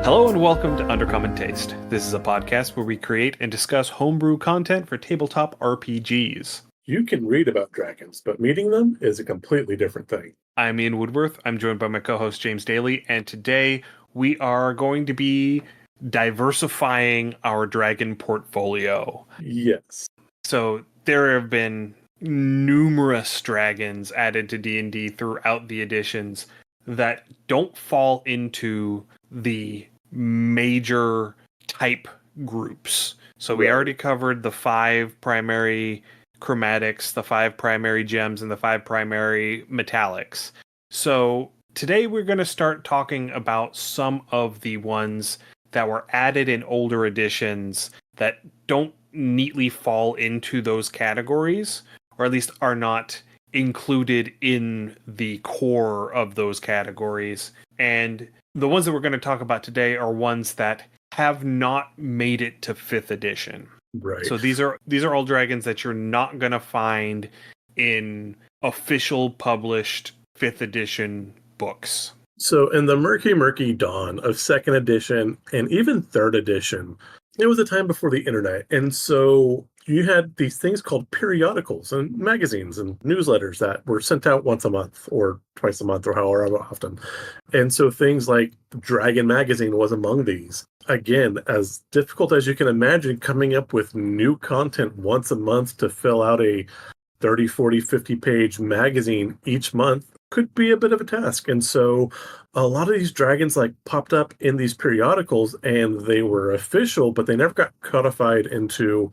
Hello and welcome to Undercommon Taste. This is a podcast where we create and discuss homebrew content for tabletop RPGs. You can read about dragons, but meeting them is a completely different thing. I'm Ian Woodworth. I'm joined by my co-host James Daly, and today we are going to be diversifying our dragon portfolio. Yes. So there have been numerous dragons added to D&D throughout the editions that don't fall into the major type groups. So we already covered the 5 primary chromatics, the 5 primary gems, and the 5 primary metallics. So today we're going to start talking about some of the ones that were added in older editions that don't neatly fall into those categories, or at least are not included in the core of those categories. And the ones that we're going to talk about today are ones that have not made it to 5th edition. Right. So these are all dragons that you're not going to find in official published 5th edition books. So in the murky dawn of 2nd edition and even 3rd edition, it was a time before the internet. And so you had these things called periodicals and magazines and newsletters that were sent out once a month or twice a month or however often. And so things like Dragon Magazine was among these. Again, as difficult as you can imagine, coming up with new content once a month to fill out a 30, 40, 50 page magazine each month could be a bit of a task. And so a lot of these dragons popped up in these periodicals and they were official, but they never got codified into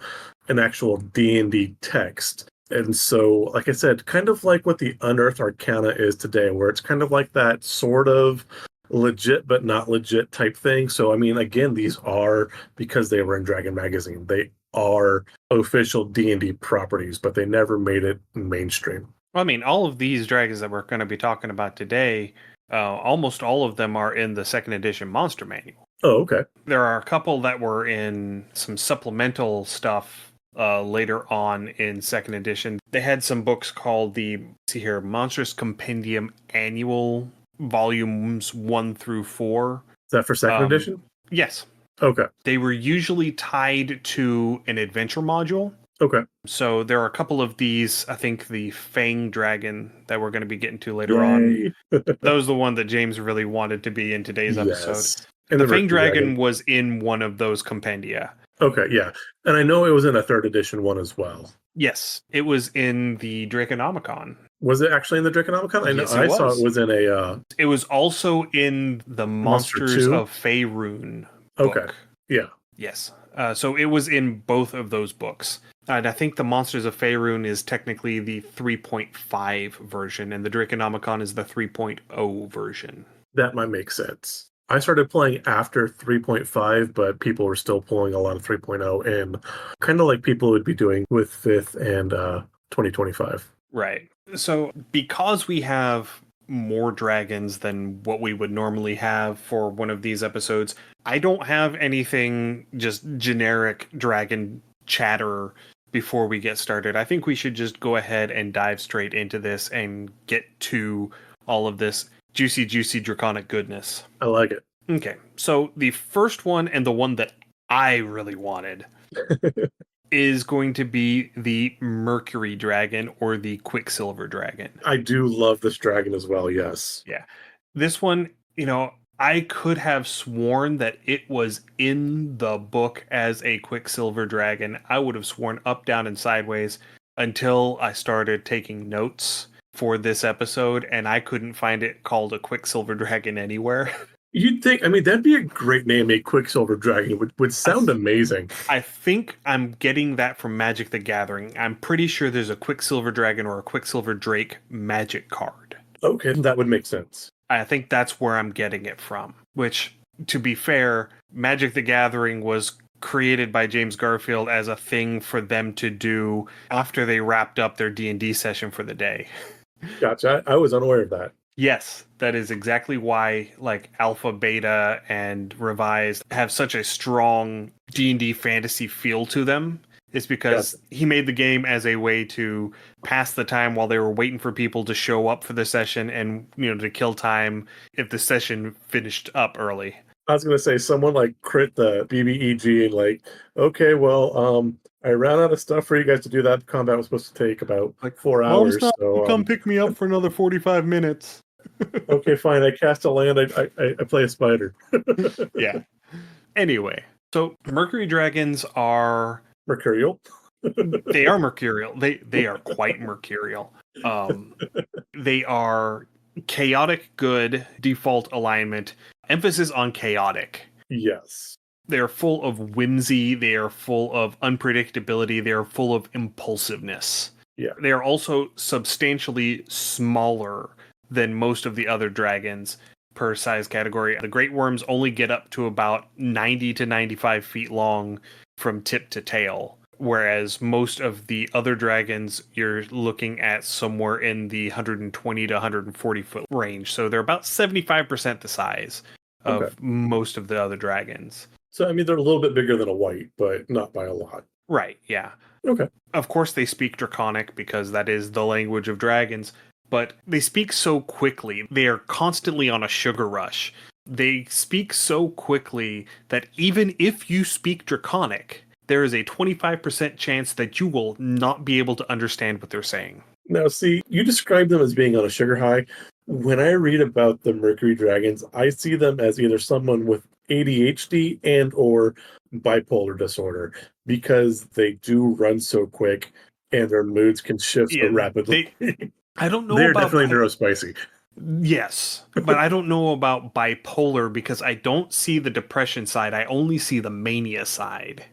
an actual D&D text. And so, like I said, kind of like what the Unearthed Arcana is today, where it's kind of like that sort of legit but not legit type thing. So, I mean, again, these are, because they were in Dragon Magazine, they are official D&D properties, but they never made it mainstream. Well, I mean, all of these dragons that we're going to be talking about today, almost all of them are in the 2nd edition monster manual. Oh, okay. There are a couple that were in some supplemental stuff later on in 2nd edition. They had some books called Monstrous Compendium Annual Volumes 1 through 4. Is that for 2nd edition? Yes. Okay. They were usually tied to an adventure module. Okay. So there are a couple of these. I think the Fang Dragon that we're going to be getting to later on. That was the one that James really wanted to be in today's episode. And the Fang Dragon was in one of those compendia. Okay, yeah. And I know it was in a 3rd edition one as well. Yes, it was in the Draconomicon. Was it actually in the Draconomicon? Yes, I saw it was in a... It was also in the Monsters of Faerun book. Okay, yeah. Yes. So it was in both of those books. And I think the Monsters of Faerun is technically the 3.5 version, and the Draconomicon is the 3.0 version. That might make sense. I started playing after 3.5, but people were still pulling a lot of 3.0 in, kind of like people would be doing with 5th and 2025. Right. So because we have more dragons than what we would normally have for one of these episodes, I don't have anything just generic dragon chatter before we get started. I think we should just go ahead and dive straight into this and get to all of this juicy draconic goodness. I like it. Okay, so the first one, and the one that I really wanted, is going to be the Mercury Dragon or the Quicksilver Dragon. I do love this dragon as well, yes. Yeah. This one, I could have sworn that it was in the book as a Quicksilver Dragon. I would have sworn up, down, and sideways until I started taking notes for this episode, and I couldn't find it called a Quicksilver Dragon anywhere. You'd think, that'd be a great name, a Quicksilver Dragon. It would sound amazing. I think I'm getting that from Magic the Gathering. I'm pretty sure there's a Quicksilver Dragon or a Quicksilver Drake magic card. Okay, that would make sense. I think that's where I'm getting it from, which, to be fair, Magic the Gathering was created by James Garfield as a thing for them to do after they wrapped up their D&D session for the day. Gotcha. I was unaware of that. Yes, that is exactly why Alpha, Beta, and Revised have such a strong D&D fantasy feel to them. It's because he made the game as a way to pass the time while they were waiting for people to show up for the session and, to kill time if the session finished up early. I was gonna say someone like crit the BBEG and like, okay, well, I ran out of stuff for you guys to do. That combat was supposed to take about Like, 4 hours. mom's not So come pick me up for another 45 minutes. okay, fine. I cast a land. I play a spider. Yeah. Anyway, so Mercury dragons are Mercurial. they are mercurial. They are quite mercurial. Um, they are chaotic good default alignment. Emphasis on chaotic. Yes. They're full of whimsy. They are full of unpredictability. They are full of impulsiveness. Yeah. They are also substantially smaller than most of the other dragons per size category. The great worms only get up to about 90 to 95 feet long from tip to tail, whereas most of the other dragons you're looking at somewhere in the 120 to 140 foot range. So they're about 75% the size Okay. of most of the other dragons. So I mean, they're a little bit bigger than a white, but not by a lot. Right, yeah. Okay. Of course, they speak Draconic because that is the language of dragons, but they speak so quickly. They are constantly on a sugar rush. They speak so quickly that even if you speak Draconic, there is a 25% chance that you will not be able to understand what they're saying. Now, see, you describe them as being on a sugar high. When I read about the Mercury Dragons, I see them as either someone with ADHD and or bipolar disorder because they do run so quick and their moods can shift so Yeah, rapidly. I don't know They're about definitely neurospicy. yes, but I don't know about bipolar because I don't see the depression side. I only see the mania side.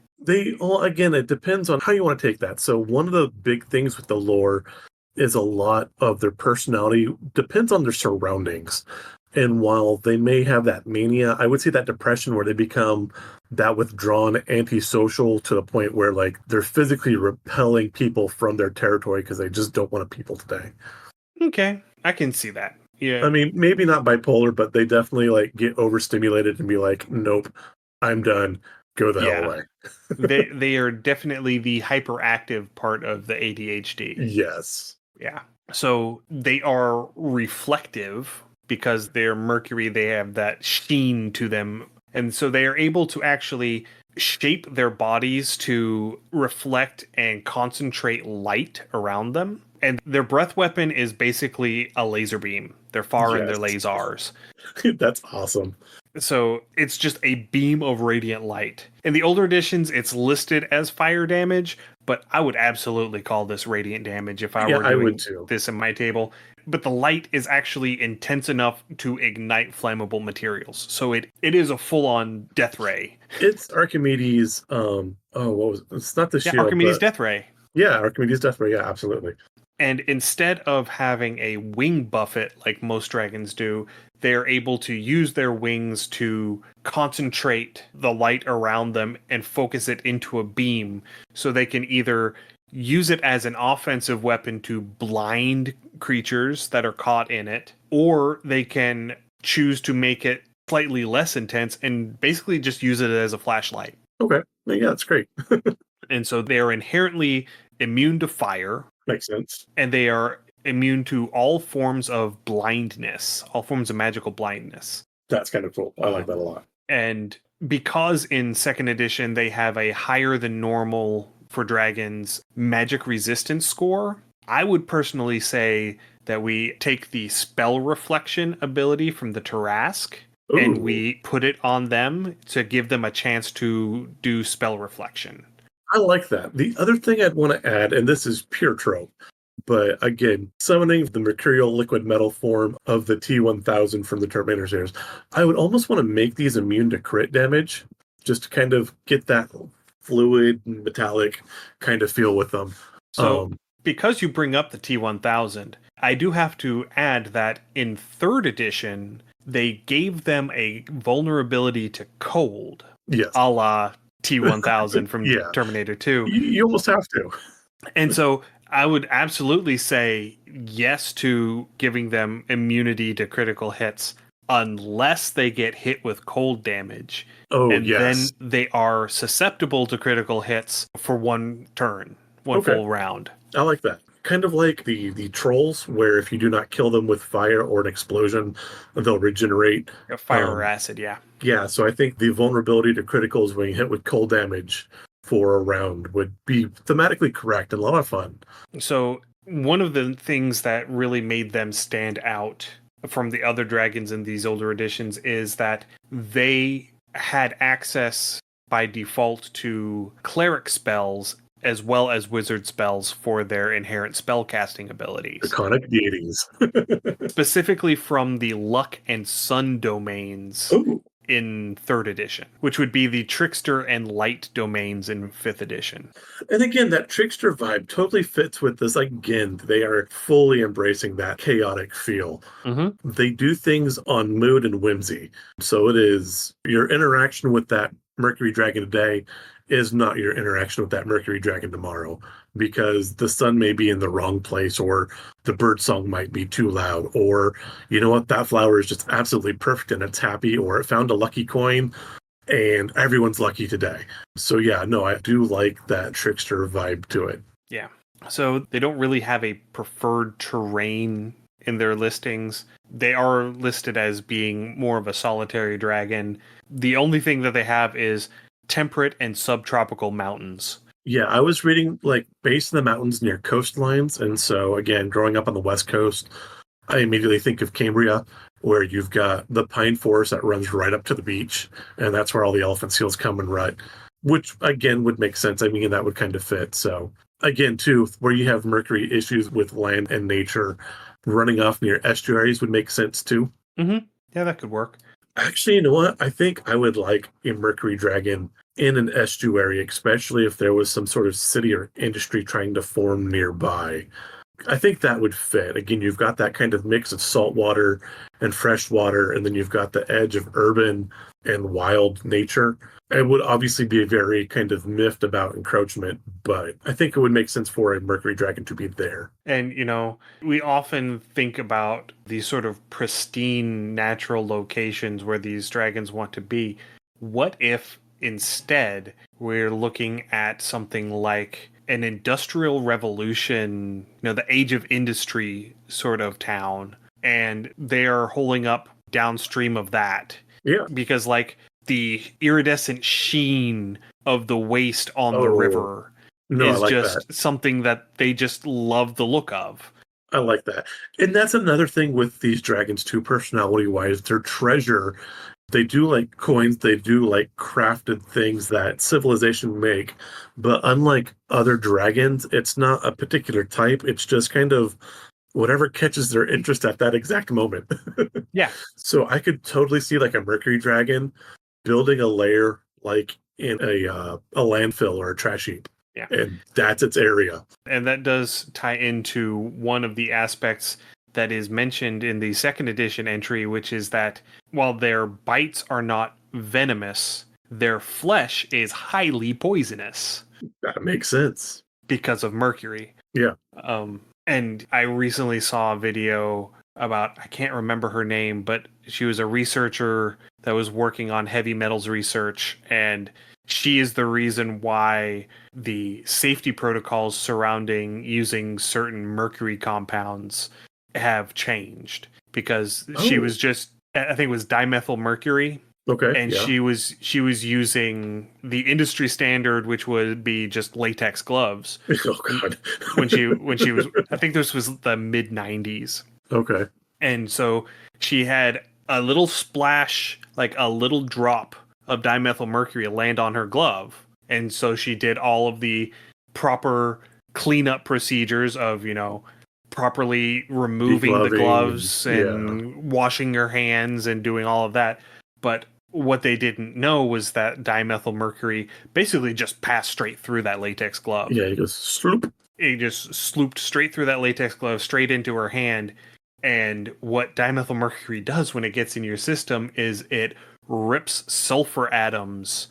Well, again, it depends on how you want to take that. So one of the big things with the lore is a lot of their personality depends on their surroundings. And while they may have that mania, I would say that depression where they become that withdrawn, antisocial to the point where like they're physically repelling people from their territory because they just don't want people today. Okay, I can see that. Yeah. I mean, maybe not bipolar, but they definitely like get overstimulated and be like, nope, I'm done. Go the hell Yeah. away. They are definitely the hyperactive part of the ADHD. Yes. Yeah. So they are reflective because they're Mercury, they have that sheen to them. And so they are able to actually shape their bodies to reflect and concentrate light around them. And their breath weapon is basically a laser beam. They're far and they're Yes. lasers. That's awesome. So it's just a beam of radiant light. In the older editions, it's listed as fire damage, but I would absolutely call this radiant damage if I Yeah, were I would doing too. this in my table. But the light is actually intense enough to ignite flammable materials. So it is a full-on death ray. It's Archimedes. What was it? It's not the Yeah, shield, Archimedes but death ray. yeah, Archimedes Death Ray. Yeah, absolutely. And instead of having a wing buffet like most dragons do, they're able to use their wings to concentrate the light around them and focus it into a beam so they can either use it as an offensive weapon to blind creatures that are caught in it, or they can choose to make it slightly less intense and basically just use it as a flashlight. Okay, yeah, that's great. And so they are inherently immune to fire, Makes sense. and they are immune to all forms of blindness, all forms of magical blindness. That's kind of cool. I like that a lot. And because in second edition they have a higher than normal for dragons magic resistance score, I would personally say that we take the spell reflection ability from the Tarrasque and Ooh. we put it on them to give them a chance to do spell reflection. I like that. The other thing I'd want to add, and this is pure trope, but again, summoning the mercurial liquid metal form of the T1000 from the Terminator series, I would almost want to make these immune to crit damage, just to kind of get that fluid and metallic kind of feel with them. So, because you bring up the T1000, I do have to add that in third edition, they gave them a vulnerability to cold, Yes. a la T1000 from Yeah. Terminator 2. You almost have to. And so I would absolutely say yes to giving them immunity to critical hits unless they get hit with cold damage. Oh, and yes. then they are susceptible to critical hits for one turn, one Okay. full round. I like that. kind of like the trolls, where if you do not kill them with fire or an explosion, they'll regenerate. Fire or acid, yeah. Yeah, so I think the vulnerability to criticals when you hit with cold damage for a round would be thematically correct and a lot of fun. So one of the things that really made them stand out from the other dragons in these older editions is that they had access by default to cleric spells as well as wizard spells for their inherent spellcasting abilities. Draconic deities. Specifically from the luck and sun domains Ooh. in 3rd edition, which would be the trickster and light domains in 5th edition. And again, that trickster vibe totally fits with this. Again, they are fully embracing that chaotic feel. Mm-hmm. They do things on mood and whimsy. So it is your interaction with that Mercury Dragon today is not your interaction with that Mercury Dragon tomorrow, because the sun may be in the wrong place, or the bird song might be too loud, or you know what, that flower is just absolutely perfect and it's happy, or it found a lucky coin and everyone's lucky today. So yeah, no, I do like that trickster vibe to it. Yeah. So they don't really have a preferred terrain in their listings. They are listed as being more of a solitary dragon. The only thing that they have is temperate and subtropical mountains. Yeah, I was reading like based in the mountains near coastlines. And so again, growing up on the West Coast, I immediately think of Cambria, where you've got the pine forest that runs right up to the beach, and that's where all the elephant seals come and rut, which again would make sense. I mean, that would kind of fit. So again, too, where you have Mercury issues with land and nature, running off near estuaries would make sense too. Mm-hmm. Yeah, that could work. Actually, you know what? I think I would like a Mercury Dragon in an estuary, especially if there was some sort of city or industry trying to form nearby. I think that would fit. Again, you've got that kind of mix of saltwater and freshwater, and then you've got the edge of urban and wild nature. It would obviously be a very kind of miffed about encroachment, but I think it would make sense for a Mercury Dragon to be there. And, you know, we often think about these sort of pristine natural locations where these dragons want to be. What if instead we're looking at something like an industrial revolution, you know, the age of industry sort of town, and they are holding up downstream of that? Yeah. Because, like, the iridescent sheen of the waste on the Oh, river no, I is like just that. something that they just love the look of. I like that. And that's another thing with these dragons too, personality wise. Their treasure, they do like coins, they do like crafted things that civilization make. But unlike other dragons, it's not a particular type. It's just kind of whatever catches their interest at that exact moment. Yeah. So I could totally see like a Mercury dragon building a lair like in a landfill or a trash heap. Yeah. And that's its area. And that does tie into one of the aspects that is mentioned in the 2nd edition entry, which is that while their bites are not venomous, their flesh is highly poisonous That makes sense. because of mercury. Yeah. And I recently saw a video about, I can't remember her name, but she was a researcher that was working on heavy metals research, and she is the reason why the safety protocols surrounding using certain mercury compounds have changed, because she was just, I think it was dimethyl mercury. Okay. And yeah. she was using the industry standard, which would be just latex gloves. Oh God. when she was, I think this was the mid 90s. Okay. And so she had a little splash, like a little drop of dimethyl mercury land on her glove. And so she did all of the proper cleanup procedures of, you know, properly removing the gloves and washing your hands and doing all of that. But what they didn't know was that dimethyl mercury basically just passed straight through that latex glove. Yeah, he goes sloop. It just slooped straight through that latex glove, straight into her hand. And what dimethyl mercury does when it gets in your system is it rips sulfur atoms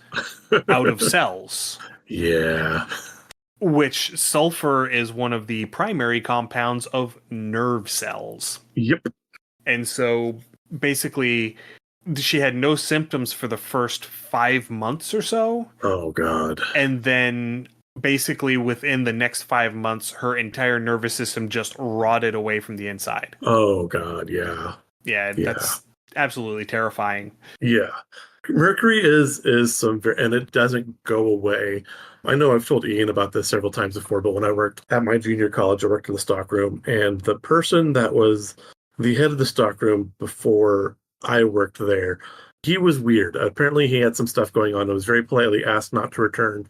out of cells. Yeah. Which sulfur is one of the primary compounds of nerve cells. Yep. And so basically, she had no symptoms for the first 5 months or so. Oh God. And then basically within the next 5 months, her entire nervous system just rotted away from the inside. Oh God, yeah. Yeah, Yeah. that's absolutely terrifying. Yeah. Mercury is some and it doesn't go away. I know I've told Ian about this several times before, but when I worked at my junior college, I worked in the stockroom, and the person that was the head of the stockroom before I worked there, he was weird. Apparently, he had some stuff going on and was very politely asked not to return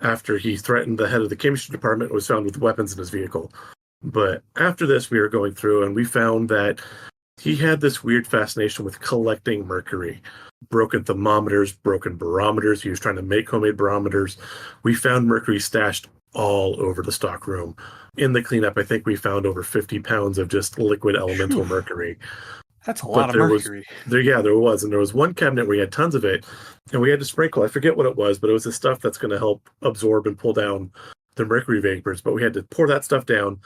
after he threatened the head of the chemistry department and was found with weapons in his vehicle. But after this, we were going through and we found that he had this weird fascination with collecting mercury. Broken thermometers, broken barometers. He was trying to make homemade barometers. We found mercury stashed all over the stock room. In the cleanup, I think we found over 50 pounds of just liquid elemental Phew, mercury. that's a lot But of mercury. there was, and there was one cabinet where we had tons of it, and we had to sprinkle. I forget what it was, but it was the stuff that's going to help absorb and pull down the mercury vapors. But we had to pour that stuff down,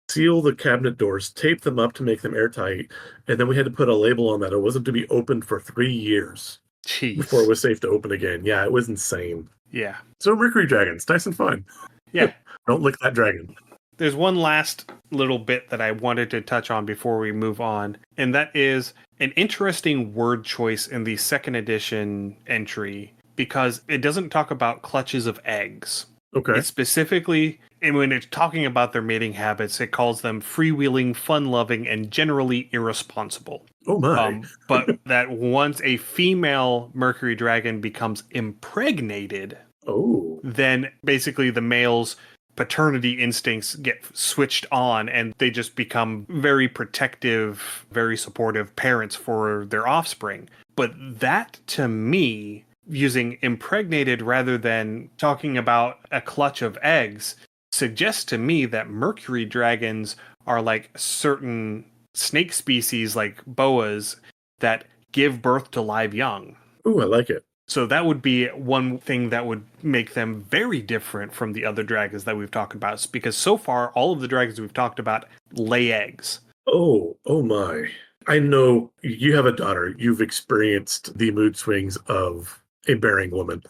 seal the cabinet doors, tape them up to make them airtight, and then we had to put a label on that. It wasn't to be opened for 3 years before it Jeez. was safe to open again. Yeah, it was insane. Yeah. So mercury dragons, nice and fun. Yeah. Don't lick that dragon. There's one last little bit that I wanted to touch on before we move on, and that is an interesting word choice in the second edition entry because it doesn't talk about clutches of eggs. Okay. It specifically, and when it's talking about their mating habits, it calls them freewheeling, fun-loving, and generally irresponsible. Oh my. But that once a female mercury dragon becomes impregnated, Oh. then basically the male's paternity instincts get switched on and they just become very protective, very supportive parents for their offspring. But that, to me, using impregnated rather than talking about a clutch of eggs, suggests to me that mercury dragons are like certain snake species like boas that give birth to live young. Ooh, I like it. So that would be one thing that would make them very different from the other dragons that we've talked about. Because so far, all of the dragons we've talked about lay eggs. Oh my. I know you have a daughter. You've experienced the mood swings of a bearing woman,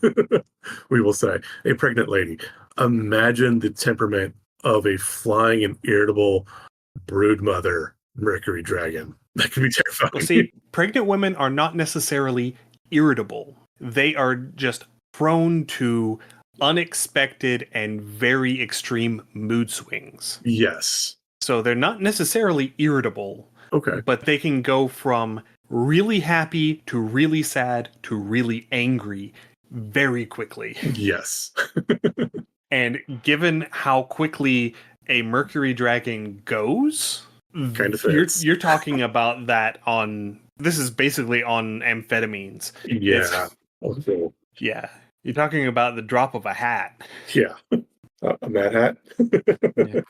we will say, a pregnant lady. Imagine the temperament of a flying and irritable brood mother mercury dragon. That could be terrifying. Well, see, pregnant women are not necessarily irritable. They are just prone to unexpected and very extreme mood swings. Yes. So they're not necessarily irritable, Okay. but they can go from really happy to really sad to really angry very quickly. Yes. And given how quickly a Mercury dragon goes, Kind of fits. you're talking about that on, this is basically on amphetamines. Yeah. Okay. Yeah. You're talking about the drop of a hat. Yeah. A Mad Hat. Yeah.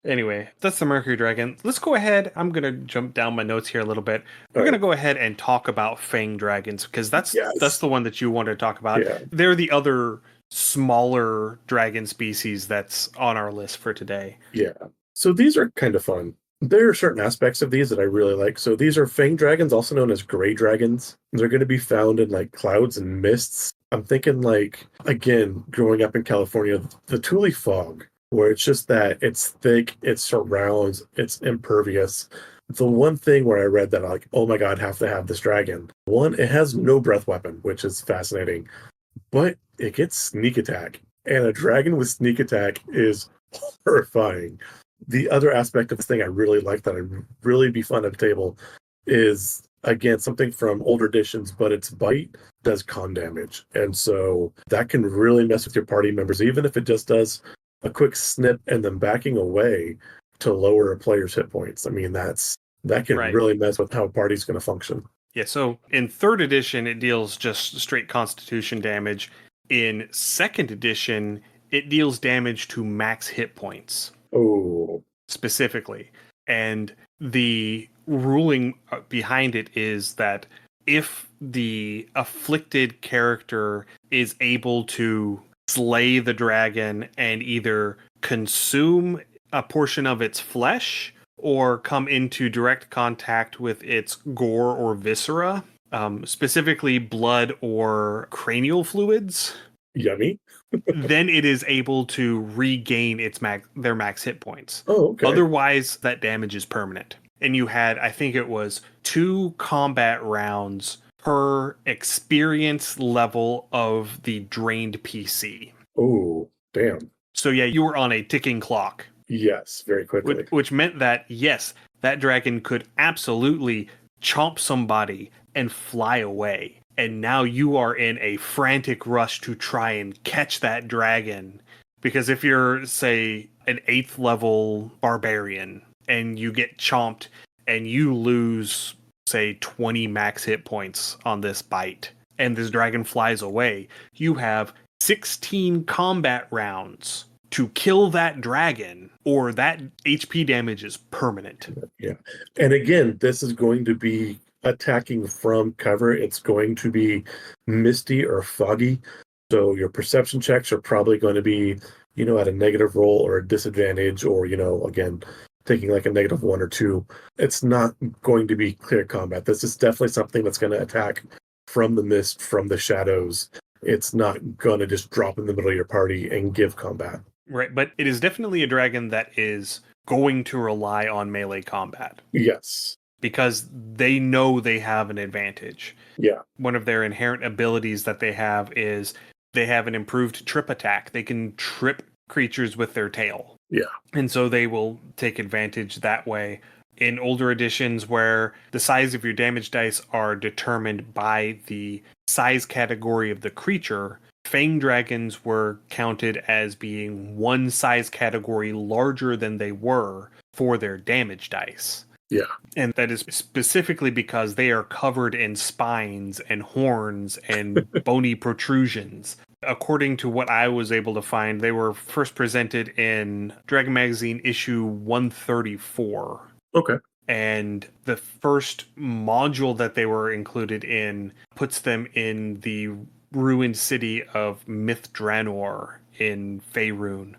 Anyway, that's the Mercury Dragon. Let's go ahead. I'm going to jump down my notes here a little bit. We're going to go ahead and talk about Fang Dragons because that's the one that you wanted to talk about. Yeah. They're the other smaller dragon species that's on our list for today. Yeah. So these are kind of fun. There are certain aspects of these that I really like. So these are Fang Dragons, also known as Gray Dragons. They're going to be found in like clouds and mists. I'm thinking like, again, growing up in California, the Thule fog, where it's just that it's thick, it surrounds, it's impervious. The one thing where I read that I'm like, oh my God, have to have this dragon. One, it has no breath weapon, which is fascinating, but it gets sneak attack. And a dragon with sneak attack is horrifying. The other aspect of this thing I really like that would really be fun at the table is, again, something from older editions, but its bite does con damage. And so that can really mess with your party members, even if it just does a quick snip and then backing away to lower a player's hit points. I mean, that can really mess with how a party's going to function. Yeah, so in third edition, it deals just straight constitution damage. In second edition, it deals damage to max hit points. Oh. Specifically. And the ruling behind it is that if the afflicted character is able to slay the dragon and either consume a portion of its flesh or come into direct contact with its gore or viscera, specifically blood or cranial fluids. Yummy. then it is able to regain their max hit points. Oh, okay. Otherwise, that damage is permanent. And you had, I think it was 2 combat rounds per experience level of the drained PC. Oh, damn. So yeah, you were on a ticking clock. Yes, very quickly. Which meant that, yes, that dragon could absolutely chomp somebody and fly away. And now you are in a frantic rush to try and catch that dragon. Because if you're, say, an 8th level barbarian and you get chomped and you lose, say, 20 max hit points on this bite, and this dragon flies away, you have 16 combat rounds to kill that dragon, or that HP damage is permanent. Yeah. And again, this is going to be attacking from cover. It's going to be misty or foggy. So your perception checks are probably going to be, at a negative roll or a disadvantage, or, again, taking like a -1 or 2. It's not going to be clear combat. This is definitely something that's going to attack from the mist, from the shadows. It's not going to just drop in the middle of your party and give combat. Right, but it is definitely a dragon that is going to rely on melee combat. Yes. Because they know they have an advantage. Yeah. One of their inherent abilities that they have is they have an improved trip attack. They can trip creatures with their tail. Yeah. And so they will take advantage that way. In older editions where the size of your damage dice are determined by the size category of the creature, Fang dragons were counted as being one size category larger than they were for their damage dice. Yeah. And that is specifically because they are covered in spines and horns and bony protrusions. According to what I was able to find, they were first presented in Dragon Magazine issue 134. Okay. And the first module that they were included in puts them in the ruined city of Mithranor in Faerun,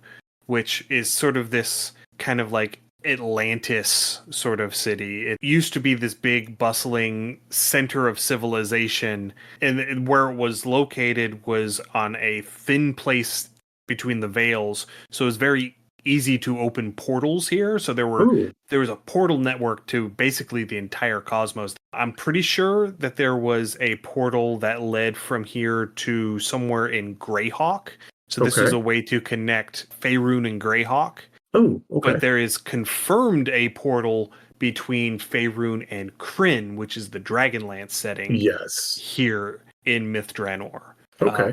which is sort of this kind of like Atlantis sort of city. It used to be this big bustling center of civilization, and where it was located was on a thin place between the Vales, so it was very easy to open portals here. So there was a portal network to basically the entire cosmos. I'm pretty sure that there was a portal that led from here to somewhere in Greyhawk. So this is a way to connect Faerun and Greyhawk. Oh, okay. But there is confirmed a portal between Faerun and Krynn, which is the Dragonlance setting. Yes. Here in Mithranor. Okay.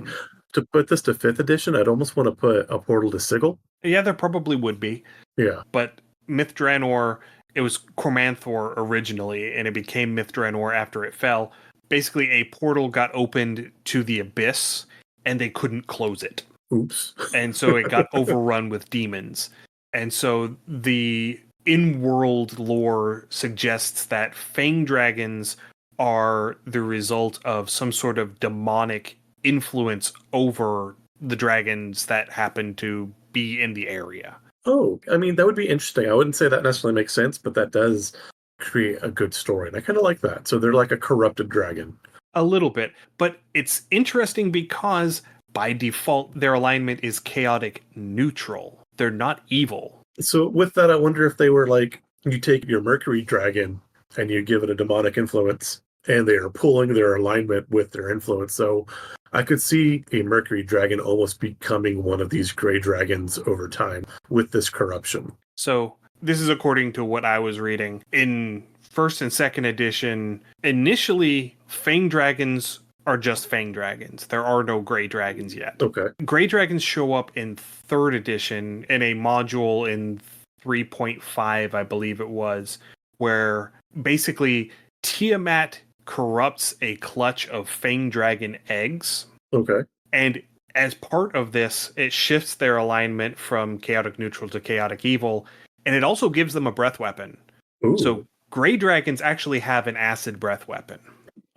To put this to 5th edition, I'd almost want to put a portal to Sigil. Yeah, there probably would be. Yeah. But Mithranor, it was Cormanthor originally, and it became Mithranor after it fell. Basically, a portal got opened to the abyss, and they couldn't close it. Oops. And so it got overrun with demons. And so the in-world lore suggests that Fang dragons are the result of some sort of demonic influence over the dragons that happen to be in the area. Oh, I mean, that would be interesting. I wouldn't say that necessarily makes sense, but that does create a good story. And I kind of like that. So they're like a corrupted dragon. A little bit. But it's interesting because by default, their alignment is chaotic neutral. They're not evil. So with that, I wonder if they were like, you take your Mercury dragon and you give it a demonic influence, and they are pulling their alignment with their influence. So I could see a Mercury dragon almost becoming one of these gray dragons over time with this corruption. So this is according to what I was reading. In 1st and 2nd edition, initially, Fang dragons are just Fang dragons. There are no gray dragons yet. Okay. Gray dragons show up in 3rd edition in a module in 3.5, I believe it was, where basically Tiamat corrupts a clutch of Fang dragon eggs. Okay. And as part of this, it shifts their alignment from chaotic neutral to chaotic evil, and it also gives them a breath weapon. Ooh. So gray dragons actually have an acid breath weapon.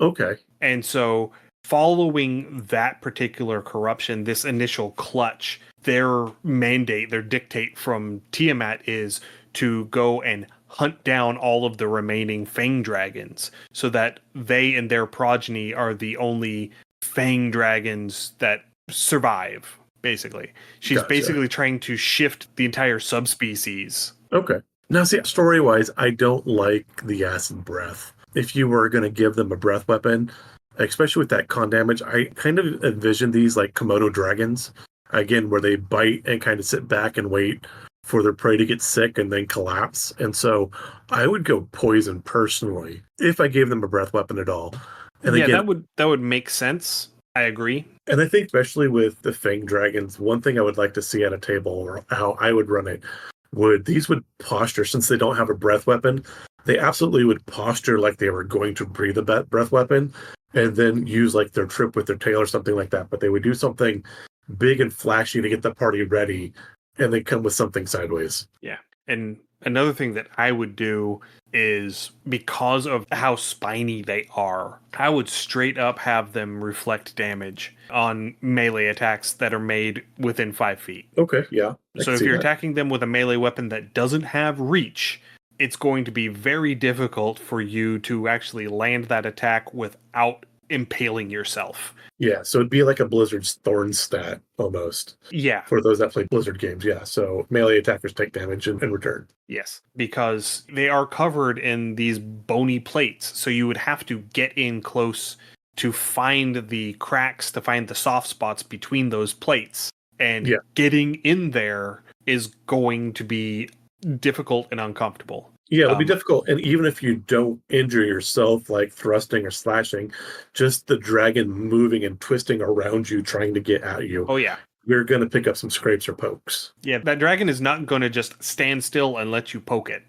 Okay. And so following that particular corruption, this initial clutch, their mandate, their dictate from Tiamat is to go and hunt down all of the remaining Fang dragons so that they and their progeny are the only Fang dragons that survive. basically. She's Gotcha. basically trying to shift the entire subspecies. Okay. Now, see, story wise, I don't like the acid breath. If you were going to give them a breath weapon, especially with that con damage, I kind of envision these like Komodo dragons, again, where they bite and kind of sit back and wait for their prey to get sick and then collapse. And so I would go poison personally if I gave them a breath weapon at all. And Yeah, again, that would make sense. I agree. and I think especially with the Fang Dragons, one thing I would like to see at a table or how I would run it would posture since they don't have a breath weapon. They absolutely would posture like they were going to breathe a breath weapon and then use like their trip with their tail or something like that. But they would do something big and flashy to get the party ready and they come with something sideways. Yeah. And another thing that I would do is because of how spiny they are, I would straight up have them reflect damage on melee attacks that are made within 5 feet. Okay, yeah. I So can if see you're that. attacking them with a melee weapon that doesn't have reach, it's going to be very difficult for you to actually land that attack without impaling yourself. Yeah, so it'd be like a Blizzard's Thorn stat almost Yeah, for those that play Blizzard games. Yeah, so melee attackers take damage in return. yes, because they are covered in these bony plates. So you would have to get in close to find the cracks, to find the soft spots between those plates. And Yeah. getting in there is going to be difficult and uncomfortable. Yeah, it'll be difficult. And even if you don't injure yourself, like thrusting or slashing, just the dragon moving and twisting around you, trying to get at you, Oh, yeah. you're going to pick up some scrapes or pokes. Yeah, that dragon is not going to just stand still and let you poke it.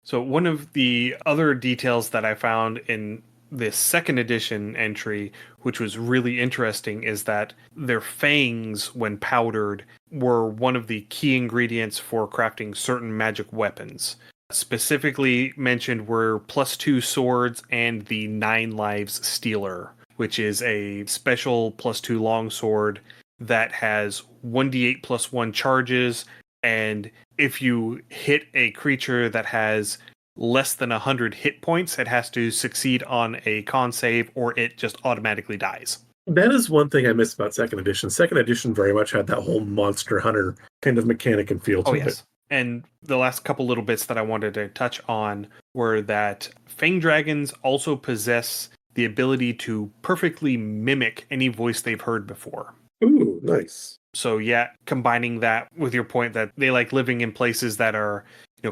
So one of the other details that I found in this second edition entry, which was really interesting, is that their fangs, when powdered, were one of the key ingredients for crafting certain magic weapons. Specifically mentioned were +2 swords and the 9 lives stealer, which is a special +2 longsword that has 1d8 +1 charges, and if you hit a creature that has less than 100 hit points, it has to succeed on a con save or it just automatically dies. That is one thing I miss about second edition. Second edition very much had that whole monster hunter kind of mechanic and feel to Oh, it. yes. And the last couple little bits that I wanted to touch on were that Fang Dragons also possess the ability to perfectly mimic any voice they've heard before. Ooh, nice. So yeah, combining that with your point that they like living in places that are,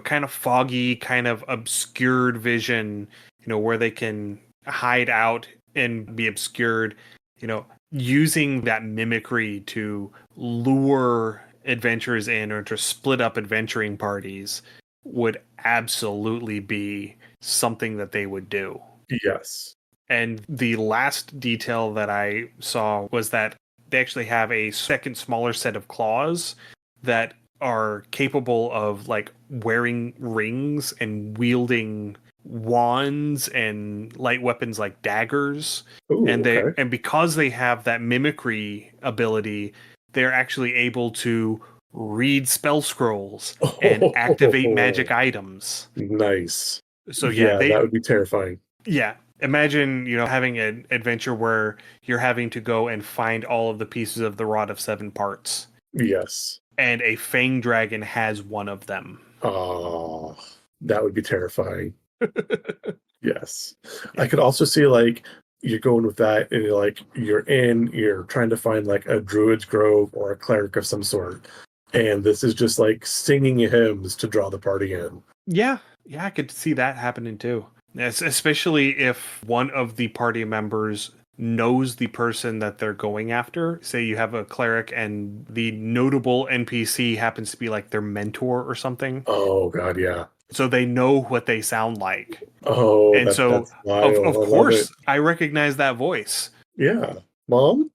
kind of foggy, kind of obscured vision, where they can hide out and be obscured, using that mimicry to lure adventurers in or to split up adventuring parties would absolutely be something that they would do. Yes. And the last detail that I saw was that they actually have a second smaller set of claws that are capable of like wearing rings and wielding wands and light weapons like daggers. Ooh, And okay. because they have that mimicry ability, they're actually able to read spell scrolls and activate magic items. Nice. So Yeah, that would be terrifying. yeah, imagine, having an adventure where you're having to go and find all of the pieces of the Rod of Seven Parts. Yes. And a Fang Dragon has one of them. Oh, that would be terrifying. Yes. Yeah. I could also see like you're going with that and you're trying to find like a druid's grove or a cleric of some sort. And this is just like singing hymns to draw the party in. Yeah, I could see that happening too. Especially if one of the party members knows the person that they're going after. Say you have a cleric and the notable NPC happens to be like their mentor or something. Oh god, yeah. So they know what they sound like. Oh, And so, that's wild. of I love it. course, I recognize that voice. Yeah. Mom?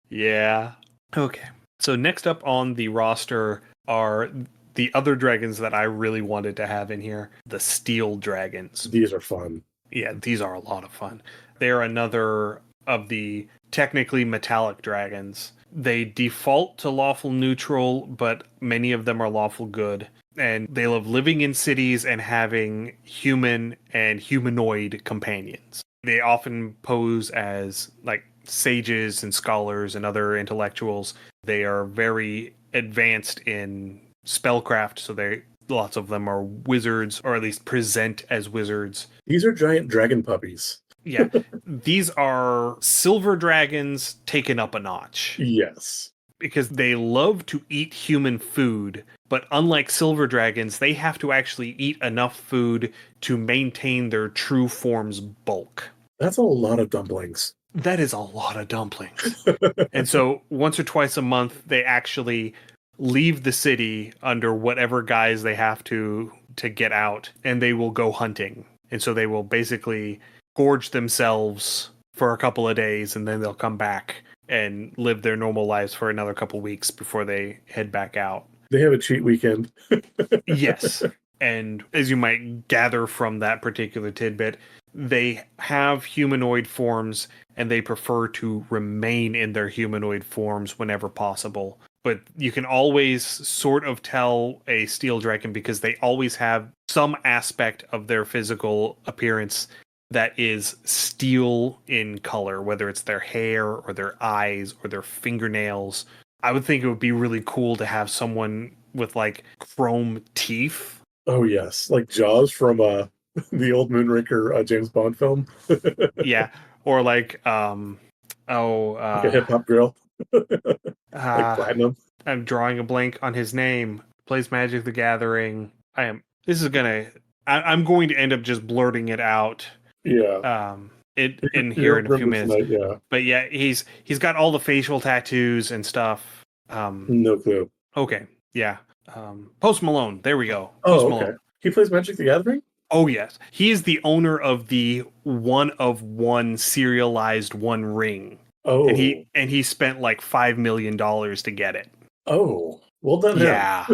Yeah. Okay. So next up on the roster are the other dragons that I really wanted to have in here, the steel dragons. These are fun. Yeah, these are a lot of fun. They're another of the technically metallic dragons. They default to lawful neutral, but many of them are lawful good. And they love living in cities and having human and humanoid companions. They often pose as like sages and scholars and other intellectuals. They are very advanced in spellcraft, so lots of them are wizards, or at least present as wizards. These are giant dragon puppies. Yeah, these are silver dragons taken up a notch. Yes. Because they love to eat human food, but unlike silver dragons, they have to actually eat enough food to maintain their true form's bulk. That's a lot of dumplings. That is a lot of dumplings. And so once or twice a month, they actually leave the city under whatever guise they have to get out, and they will go hunting. And so they will basically gorge themselves for a couple of days, and then they'll come back and live their normal lives for another couple weeks before they head back out. They have a cheat weekend. Yes. And as you might gather from that particular tidbit, they have humanoid forms and they prefer to remain in their humanoid forms whenever possible. But you can always sort of tell a steel dragon because they always have some aspect of their physical appearance that is steel in color, whether it's their hair or their eyes or their fingernails. I would think it would be really cool to have someone with like chrome teeth. Oh yes, like Jaws from the old Moonraker James Bond film. Yeah, or like like a hip hop girl, like Platinum. I'm drawing a blank on his name. Plays Magic the Gathering. I'm going to end up just blurting it out. Yeah. In here in a few minutes. Tonight, yeah. But yeah, he's got all the facial tattoos and stuff. No clue. Okay, yeah. Post Malone. There we go. Post Malone. Okay. He plays Magic the Gathering? Oh yes. He is the owner of the one of one serialized One Ring. Oh. And he spent like $5 million to get it. Oh. Well done. Yeah.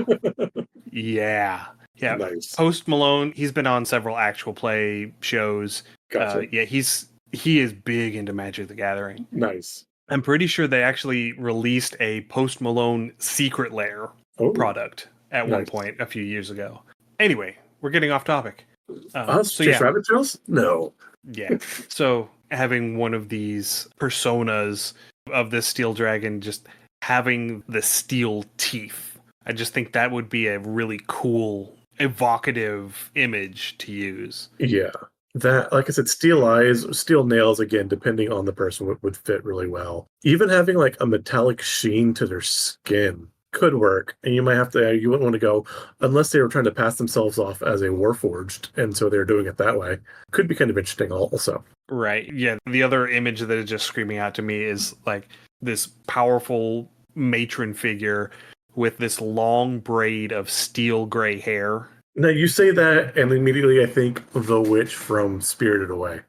Yeah. Yeah. Nice. Post Malone, he's been on several actual play shows. Gotcha. Yeah, he is big into Magic the Gathering. Nice. I'm pretty sure they actually released a Post Malone Secret Lair product at one point a few years ago. Anyway, we're getting off topic. Rabbit Trails? No. Yeah. So having one of these personas of this steel dragon, just having the steel teeth, I just think that would be a really cool, evocative image to use. Yeah. That, like I said, steel eyes, steel nails, again, depending on the person, would fit really well. Even having like a metallic sheen to their skin could work. And you wouldn't want to go, unless they were trying to pass themselves off as a Warforged, and so they're doing it that way. Could be kind of interesting also. Right. Yeah. The other image that is just screaming out to me is like this powerful matron figure with this long braid of steel gray hair. Now you say that, and immediately I think the witch from Spirited Away.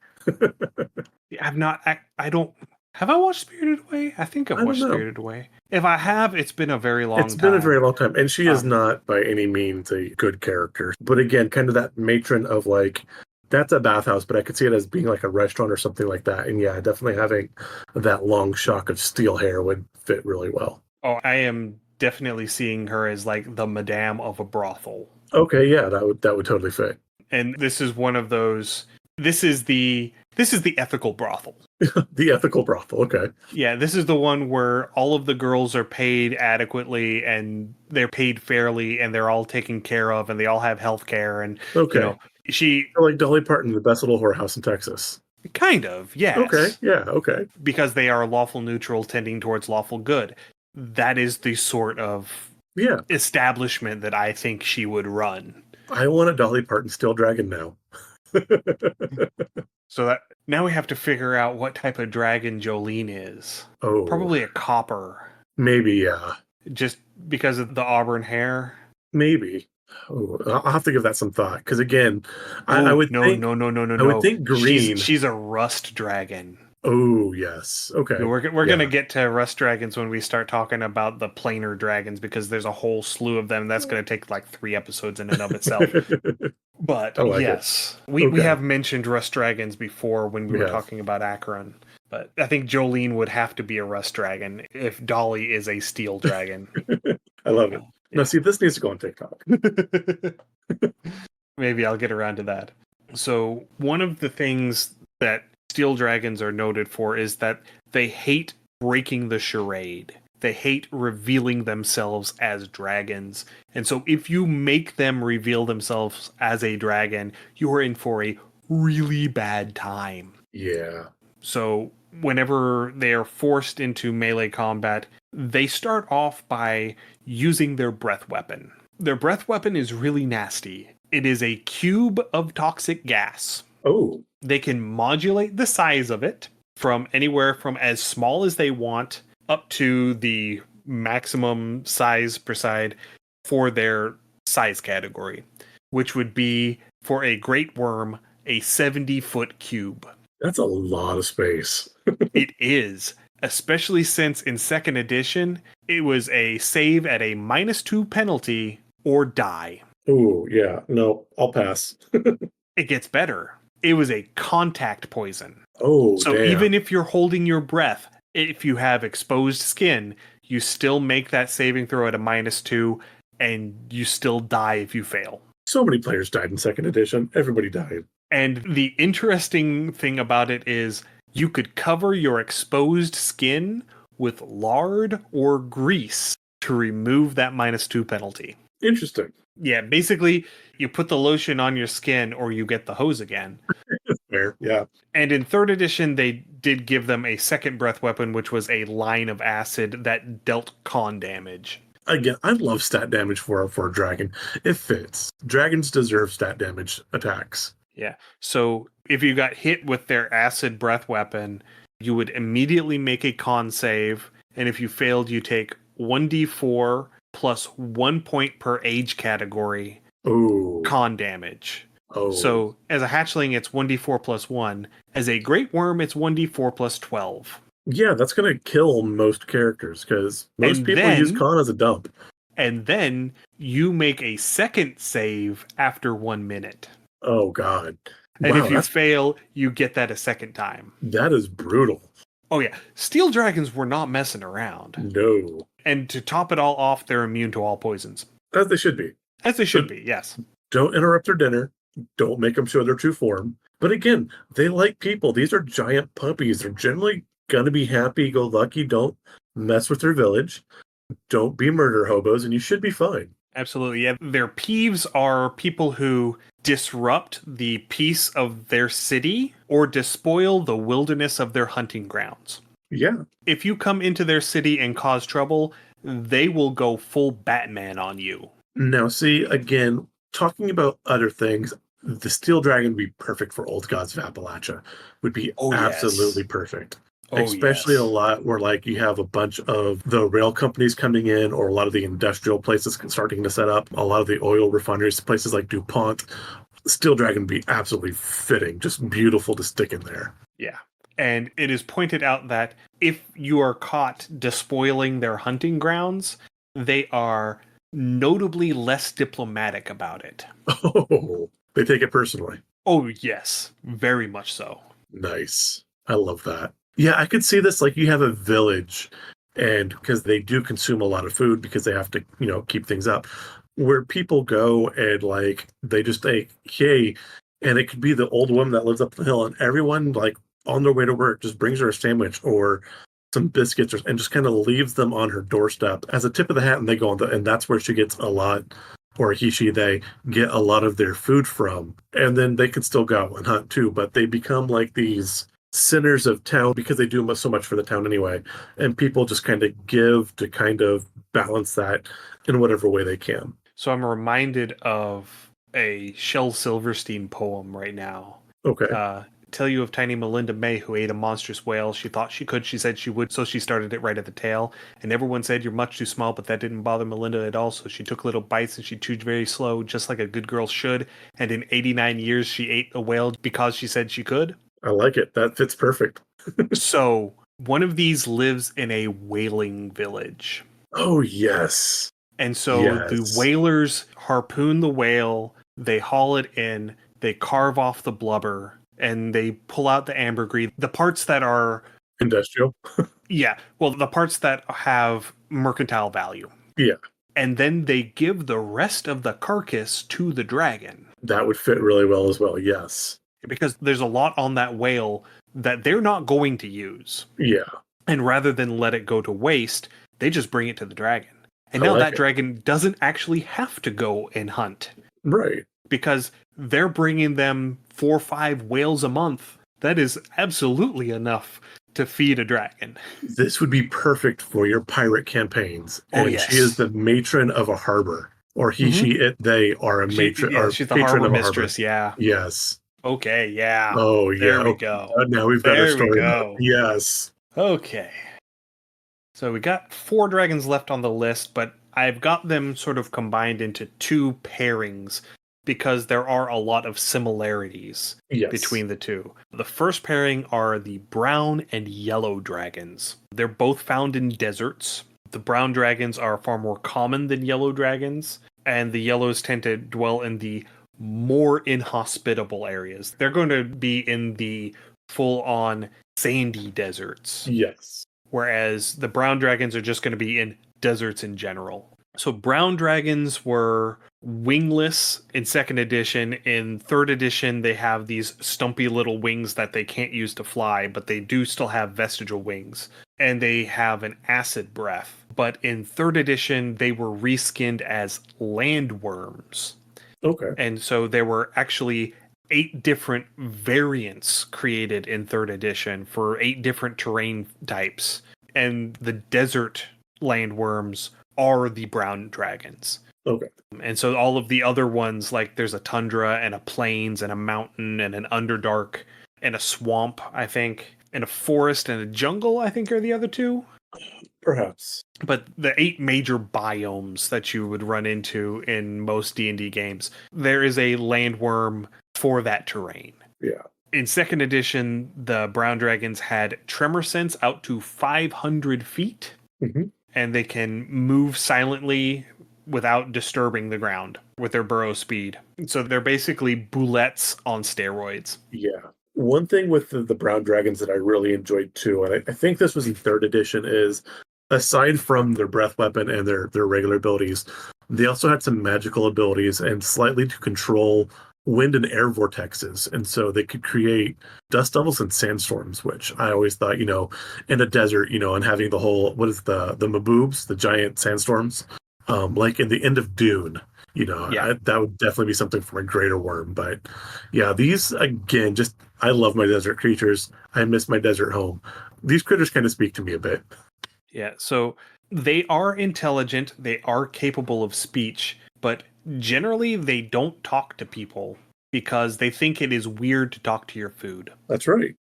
I don't. Have I watched Spirited Away? I think I've watched Spirited Away. If I have, it's been a very long time. It's been a very long time. And she is not by any means a good character. But again, kind of that matron of like, that's a bathhouse, but I could see it as being like a restaurant or something like that. And yeah, definitely having that long shock of steel hair would fit really well. Oh, I am definitely seeing her as like the madame of a brothel. Okay, yeah, that would totally fit. And this is one of those. This is the ethical brothel. The ethical brothel, okay. Yeah, this is the one where all of the girls are paid adequately and they're paid fairly and they're all taken care of and they all have health care and like Dolly Parton, the best little whorehouse in Texas. Kind of, yes. Okay, yeah, okay. Because they are lawful neutral tending towards lawful good. That is the sort of establishment that I think she would run. I want a Dolly Parton steel dragon now. So that now we have to figure out what type of dragon Jolene is. Oh. Probably a copper. Maybe, yeah. Just because of the auburn hair? Maybe. Oh, I'll have to give that some thought. Because again, I would think... No. I would think green. She's a rust dragon. Oh, yes. Okay. We're going to get to rust dragons when we start talking about the planar dragons, because there's a whole slew of them. That's going to take like 3 episodes in and of itself. But yes, we have mentioned rust dragons before when we were talking about Acheron. But I think Jolene would have to be a rust dragon if Dolly is a steel dragon. I love it. Now, see, this needs to go on TikTok. Maybe I'll get around to that. So one of the things that steel dragons are noted for is that they hate breaking the charade. They hate revealing themselves as dragons. And so if you make them reveal themselves as a dragon, you are in for a really bad time. Yeah. So whenever they are forced into melee combat, they start off by using their breath weapon. Their breath weapon is really nasty. It is a cube of toxic gas. Oh. They can modulate the size of it from anywhere from as small as they want up to the maximum size per side for their size category, which would be for a great worm, a 70-foot cube. That's a lot of space. It is, especially since in second edition, it was a save at a -2 penalty or die. Oh, yeah. No, I'll pass. It gets better. It was a contact poison. Oh, So damn. even if you're holding your breath, if you have exposed skin, you still make that saving throw at a -2, and you still die if you fail. So many players died in second edition. Everybody died. And the interesting thing about it is you could cover your exposed skin with lard or grease to remove that -2 penalty. Interesting. Yeah, basically, you put the lotion on your skin or you get the hose again. Fair. Yeah. And in third edition, they did give them a second breath weapon, which was a line of acid that dealt con damage. Again, I love stat damage for a dragon. It fits. Dragons deserve stat damage attacks. Yeah. So if you got hit with their acid breath weapon, you would immediately make a con save. And if you failed, you take 1d4 plus 1 point per age category Oh. con damage. Oh. So as a hatchling, it's 1d4 plus 1. As a great worm, it's 1d4 plus 12. Yeah, that's going to kill most characters because most And people then- use con as a dump. And then you make a second save after 1 minute. Oh, God. And Wow, if you fail, you get that a second time. that is brutal. Oh yeah, steel dragons were not messing around. No. And to top it all off, they're immune to all poisons. As they should be. As they should be, yes. Don't interrupt their dinner. Don't make them show their true form. But again, they like people. These are giant puppies. They're generally going to be happy-go-lucky. Don't mess with their village. Don't be murder hobos, and you should be fine. Absolutely. Yeah. Their peeves are people who disrupt the peace of their city or despoil the wilderness of their hunting grounds. Yeah. If you come into their city and cause trouble, they will go full Batman on you. Now, see, again, talking about other things, the Steel Dragon would be perfect for Old Gods of Appalachia. Would be absolutely perfect. Especially a lot where, like, you have a bunch of the rail companies coming in, or a lot of the industrial places starting to set up, a lot of the oil refineries, places like DuPont. Steel Dragon would be absolutely fitting, just beautiful to stick in there. Yeah. And it is pointed out that if you are caught despoiling their hunting grounds, they are notably less diplomatic about it. Oh, they take it personally. Oh, yes. Very much so. Nice. I love that. Yeah, I could see this, like, you have a village, and because they do consume a lot of food because they have to, keep things up, where people go and, like, they just say, hey, and it could be the old woman that lives up the hill, and everyone, like, on their way to work just brings her a sandwich or some biscuits and just kind of leaves them on her doorstep as a tip of the hat, and they go on and that's where she gets a lot, or they get a lot of their food from, and then they can still go out and hunt too, but they become like these centers of town because they do so much for the town anyway, and people just kind of give to kind of balance that in whatever way they can. So I'm reminded of a Shel Silverstein poem right now. Okay. Tell you of tiny Melinda May who ate a monstrous whale. She thought she could, she said she would, so she started it right at the tail. And everyone said, you're much too small, but that didn't bother Melinda at all. So she took little bites and she chewed very slow, just like a good girl should. And in 89 years, she ate a whale because she said she could. I like it. That fits perfect. So one of these lives in a whaling village. Oh, yes. And so the whalers harpoon the whale, they haul it in, they carve off the blubber, and they pull out the ambergris. The parts that are industrial. Yeah. Well, the parts that have mercantile value. Yeah. And then they give the rest of the carcass to the dragon. That would fit really well as well, yes. Because there's a lot on that whale that they're not going to use. Yeah. And rather than let it go to waste, they just bring it to the dragon. And I now like that it. dragon doesn't actually have to go and hunt Right. because they're bringing them 4 or 5 whales a month. That is absolutely enough to feed a dragon. This would be perfect for your pirate campaigns. Oh, And she is yes. the matron of a harbor. Or he, Mm-hmm. she, it, they are a matron or She's the patron harbor of a harbor. mistress. Yeah. Yes. Okay. Yeah. Oh, yeah. There we Okay. go. Now we've got our There we story. go. Yes. Okay. So we got 4 dragons left on the list, but I've got them sort of combined into 2 pairings because there are a lot of similarities Yes. between the two. The first pairing are the brown and yellow dragons. They're both found in deserts. The brown dragons are far more common than yellow dragons, and the yellows tend to dwell in the more inhospitable areas. They're going to be in the full-on sandy deserts, Yes. whereas the brown dragons are just going to be in deserts in general. So brown dragons were wingless in 2nd edition. In 3rd edition, they have these stumpy little wings that they can't use to fly, but they do still have vestigial wings. And they have an acid breath. But in 3rd edition, they were reskinned as landworms. Okay. And so there were actually 8 different variants created in 3rd edition for 8 different terrain types. And the desert landworms are the brown dragons. Okay. And so all of the other ones, like there's a tundra and a plains and a mountain and an underdark and a swamp, I think, and a forest and a jungle, I think are the other 2. Perhaps. But the 8 major biomes that you would run into in most D&D games, there is a landworm for that terrain. Yeah. In 2nd edition, the brown dragons had tremor sense out to 500 feet, and they can move silently without disturbing the ground with their burrow speed. So they're basically boulettes on steroids. Yeah. One thing with the brown dragons that I really enjoyed too, and I think this was in 3rd edition, is aside from their breath weapon and their regular abilities, they also had some magical abilities and slightly to control wind and air vortexes. And so they could create dust devils and sandstorms, which I always thought, in a desert, and having the whole, what is the maboobs, the giant sandstorms, like in the end of Dune, that would definitely be something for a greater worm. But yeah, these, again, I love my desert creatures. I miss my desert home. These critters kind of speak to me a bit. Yeah, so they are intelligent, they are capable of speech, but generally they don't talk to people because they think it is weird to talk to your food. That's right.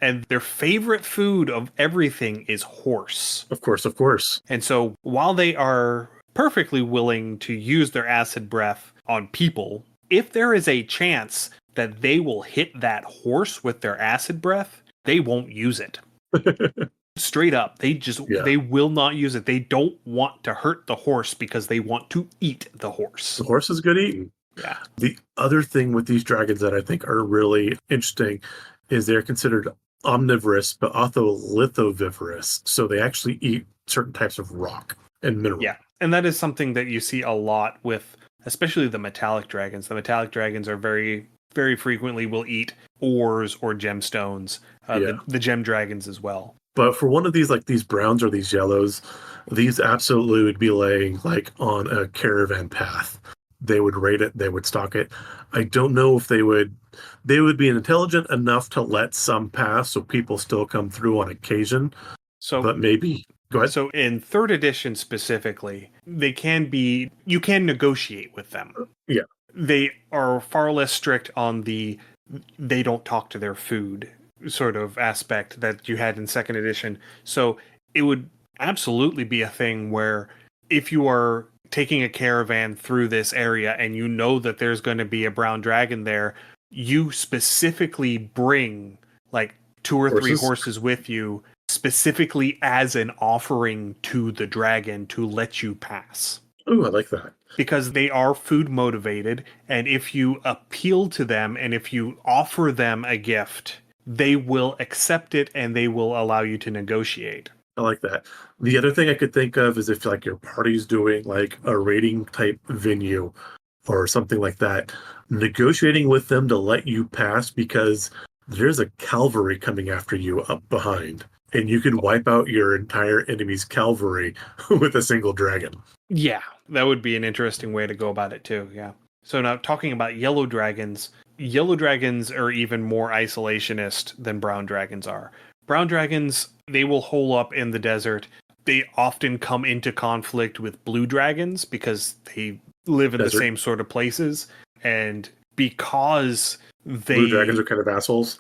And their favorite food of everything is horse. Of course, of course. And so while they are perfectly willing to use their acid breath on people, if there is a chance that they will hit that horse with their acid breath, they won't use it. Straight up, they will not use it. They don't want to hurt the horse because they want to eat the horse. The horse is good eating. Yeah. The other thing with these dragons that I think are really interesting is they're considered omnivorous, but also lithovivorous. So they actually eat certain types of rock and mineral. Yeah, and that is something that you see a lot with, especially the metallic dragons. The metallic dragons are very, very frequently will eat ores or gemstones. The gem dragons as well. But for one of these, like these browns or these yellows, these absolutely would be laying like on a caravan path. They would raid it. They would stalk it. I don't know if they would be intelligent enough to let some pass so people still come through on occasion. So, but maybe. Go ahead. So in 3rd edition specifically, you can negotiate with them. Yeah. They are far less strict on they don't talk to their food sort of aspect that you had in 2nd edition. So it would absolutely be a thing where if you are taking a caravan through this area and you know that there's going to be a brown dragon there, you specifically bring like 2 or 3 horses with you specifically as an offering to the dragon to let you pass. Ooh, I like that. Because they are food motivated, and if you appeal to them and if you offer them a gift, they will accept it and they will allow you to negotiate. I like that. The other thing I could think of is if like your party's doing like a raiding type venue or something like that, negotiating with them to let you pass because there's a cavalry coming after you up behind, and you can wipe out your entire enemy's cavalry with a single dragon. Yeah, that would be an interesting way to go about it too. Yeah. So now talking about yellow dragons are even more isolationist than brown dragons are. Brown dragons, they will hole up in the desert. They often come into conflict with blue dragons because they live in the same sort of places. And because blue dragons are kind of assholes.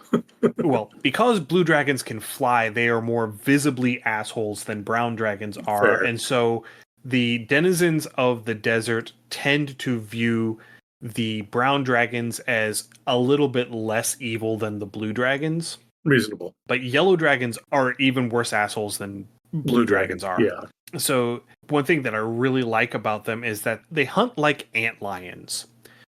well, because blue dragons can fly, they are more visibly assholes than brown dragons are. Fair. And so the denizens of the desert tend to view the brown dragons as a little bit less evil than the blue dragons. Reasonable. But yellow dragons are even worse assholes than blue dragons are. Yeah. So one thing that I really like about them is that they hunt like antlions.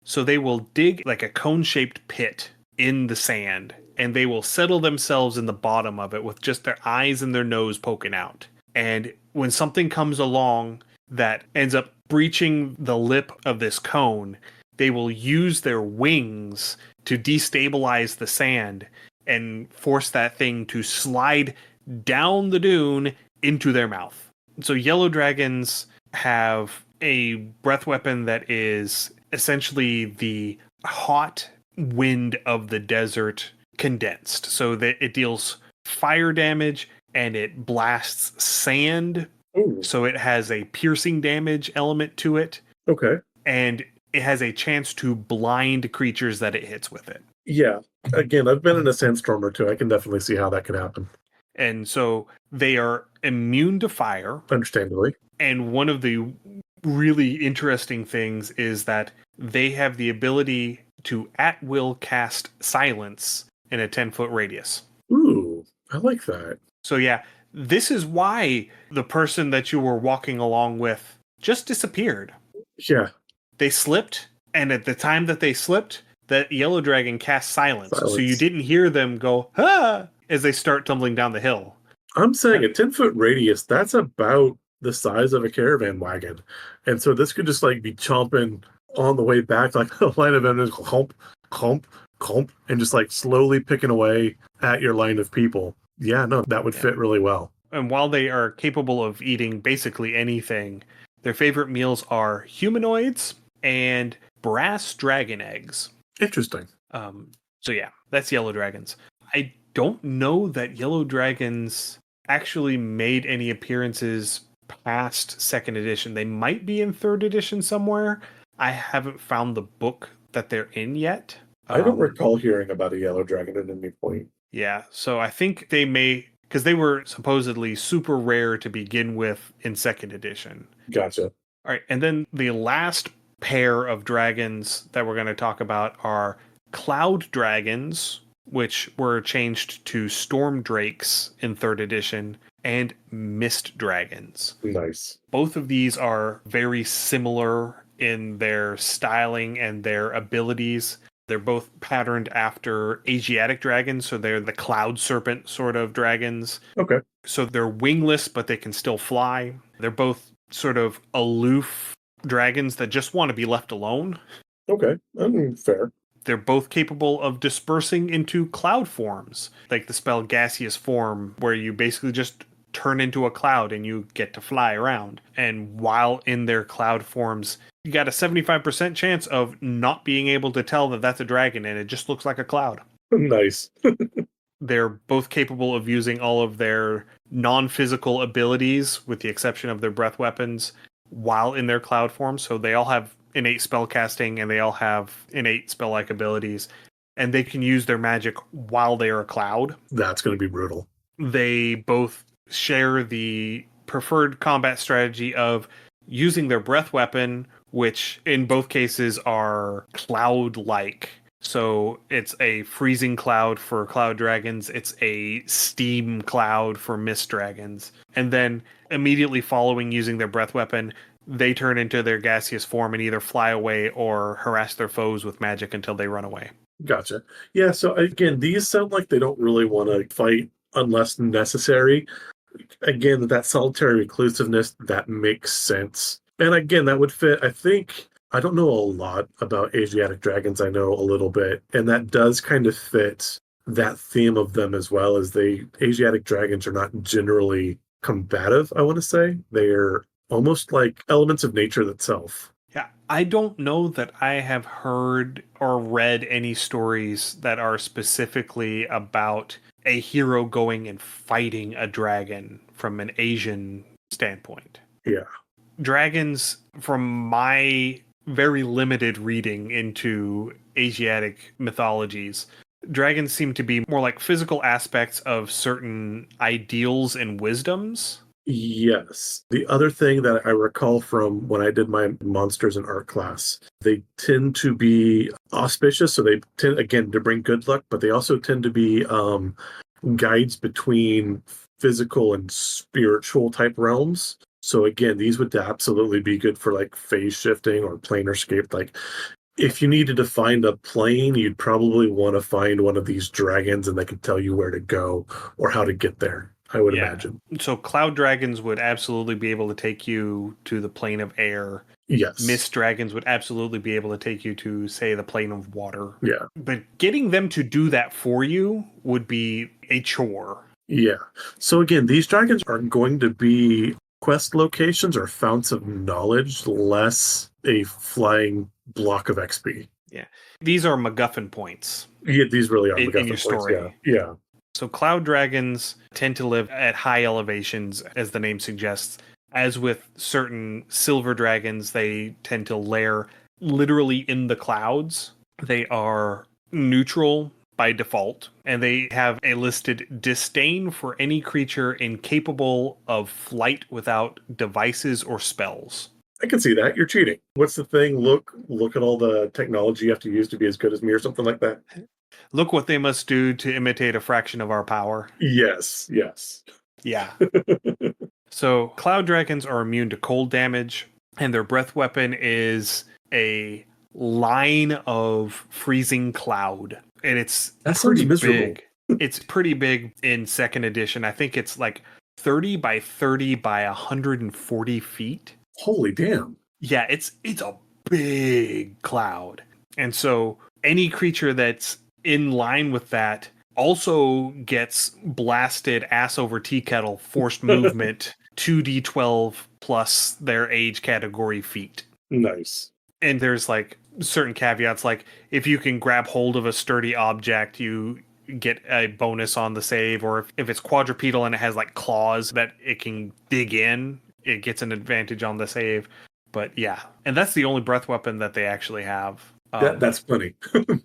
So they will dig like a cone-shaped pit in the sand, and they will settle themselves in the bottom of it with just their eyes and their nose poking out. And when something comes along that ends up breaching the lip of this cone, they will use their wings to destabilize the sand and force that thing to slide down the dune into their mouth. So yellow dragons have a breath weapon that is essentially the hot wind of the desert condensed, so that it deals fire damage and it blasts sand. Ooh. So it has a piercing damage element to it. Okay. And it has a chance to blind creatures that it hits with it. Yeah. Again, I've been in a sandstorm or two. I can definitely see how that could happen. And so they are immune to fire. Understandably. And one of the really interesting things is that they have the ability to at will cast silence in a 10-foot radius. Ooh, I like that. So yeah, this is why the person that you were walking along with just disappeared. Yeah. They slipped, and at the time that they slipped, that yellow dragon cast silence. So you didn't hear them go, ah, as they start tumbling down the hill. I'm saying a 10-foot radius, that's about the size of a caravan wagon. And so this could just like be chomping on the way back, like a line of enemies, clump, clump, clump, and just like slowly picking away at your line of people. Yeah, no, that would fit really well. And while they are capable of eating basically anything, their favorite meals are humanoids and brass dragon eggs. Interesting. So yeah, that's yellow dragons. I don't know that yellow dragons actually made any appearances past 2nd edition. They might be in 3rd edition somewhere. I haven't found the book that they're in yet. I don't recall hearing about a yellow dragon at any point. Yeah, so I think they may, because they were supposedly super rare to begin with in 2nd edition. Gotcha. All right, and then the last pair of dragons that we're going to talk about are cloud dragons, which were changed to storm drakes in 3rd edition, and mist dragons. Nice. Both of these are very similar in their styling and their abilities. They're both patterned after Asiatic dragons, so they're the cloud serpent sort of dragons. Okay. So they're wingless, but they can still fly. They're both sort of aloof dragons that just want to be left alone. Okay, I mean, fair. They're both capable of dispersing into cloud forms, like the spell gaseous form, where you basically just turn into a cloud and you get to fly around. And while in their cloud forms, you got a 75% chance of not being able to tell that that's a dragon and it just looks like a cloud. Nice. They're both capable of using all of their non-physical abilities, with the exception of their breath weapons, while in their cloud form. So they all have innate spell casting and they all have innate spell-like abilities. And they can use their magic while they are a cloud. That's going to be brutal. They both share the preferred combat strategy of using their breath weapon, which in both cases are cloud-like. So it's a freezing cloud for cloud dragons. It's a steam cloud for mist dragons. And then immediately following using their breath weapon, they turn into their gaseous form and either fly away or harass their foes with magic until they run away. Gotcha. Yeah, so again, these sound like they don't really want to fight unless necessary. Again, that solitary reclusiveness, that makes sense. And again, that would fit, I think, I don't know a lot about Asiatic dragons. I know a little bit. And that does kind of fit that theme of them as well. As Asiatic dragons are not generally combative, I want to say. They're almost like elements of nature itself. Yeah, I don't know that I have heard or read any stories that are specifically about a hero going and fighting a dragon from an Asian standpoint. Yeah. Dragons, from my very limited reading into Asiatic mythologies, dragons seem to be more like physical aspects of certain ideals and wisdoms. Yes. The other thing that I recall from when I did my monsters and art class, they tend to be auspicious. So they tend, again, to bring good luck, but they also tend to be guides between physical and spiritual type realms. So again, these would absolutely be good for like phase shifting or planar scape. Like if you needed to find a plane, you'd probably want to find one of these dragons and they could tell you where to go or how to get there, I would imagine. So cloud dragons would absolutely be able to take you to the plane of air. Yes. Mist dragons would absolutely be able to take you to, say, the plane of water. Yeah. But getting them to do that for you would be a chore. Yeah. So again, these dragons are going to be quest locations or founts of knowledge, less a flying block of XP. Yeah. These are MacGuffin points. Yeah, these really are in MacGuffin your points. story. Yeah. So cloud dragons tend to live at high elevations, as the name suggests. As with certain silver dragons, they tend to lair literally in the clouds. They are neutral by default, and they have a listed disdain for any creature incapable of flight without devices or spells. I can see that. You're cheating. What's the thing? Look at all the technology you have to use to be as good as me or something like that. Look what they must do to imitate a fraction of our power. Yes. Yeah. So cloud dragons are immune to cold damage, and their breath weapon is a line of freezing cloud. And it's That pretty sounds miserable. big. It's pretty big in second edition. I think it's like 30 by 30 by 140 feet. Holy damn. Yeah, it's a big cloud. And so any creature that's in line with that also gets blasted ass over tea kettle, forced movement, 2d12 plus their age category feat. Nice. And there's like certain caveats, like if you can grab hold of a sturdy object, you get a bonus on the save, or if it's quadrupedal and it has like claws that it can dig in, it gets an advantage on the save. But yeah, and that's the only breath weapon that they actually have. That's plenty.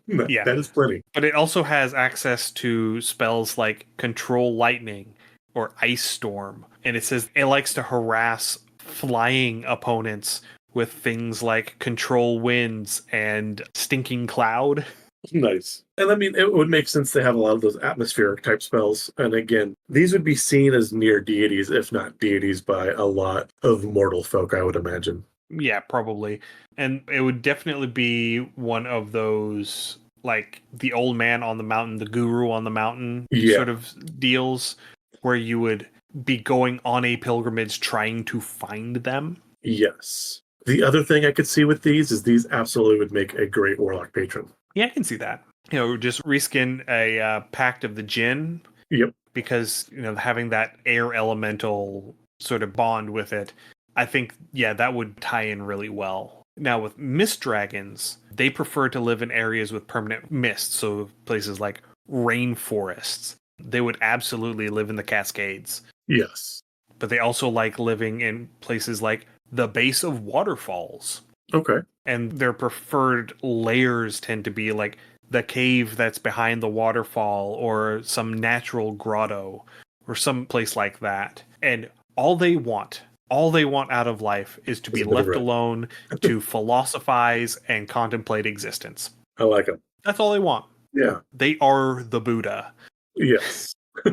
Yeah. That is plenty. But it also has access to spells like Control Lightning or Ice Storm. And it says it likes to harass flying opponents with things like Control Winds and Stinking Cloud. Nice. And I mean, it would make sense to have a lot of those atmospheric type spells. And again, these would be seen as near deities, if not deities, by a lot of mortal folk, I would imagine. Yeah, probably. And it would definitely be one of those, like the old man on the mountain, the guru on the mountain sort of deals, where you would be going on a pilgrimage trying to find them. Yes. The other thing I could see with these is these absolutely would make a great warlock patron. Yeah, I can see that. Just reskin a Pact of the Jinn. Yep. Because, having that air elemental sort of bond with it, I think, that would tie in really well. Now, with mist dragons, they prefer to live in areas with permanent mist, so places like rainforests. They would absolutely live in the Cascades. Yes. But they also like living in places like the base of waterfalls. Okay. And their preferred layers tend to be like the cave that's behind the waterfall, or some natural grotto, or some place like that. And all they want out of life is to be left alone to philosophize and contemplate existence. I like them. That's all they want. Yeah. They are the Buddha. Yes. I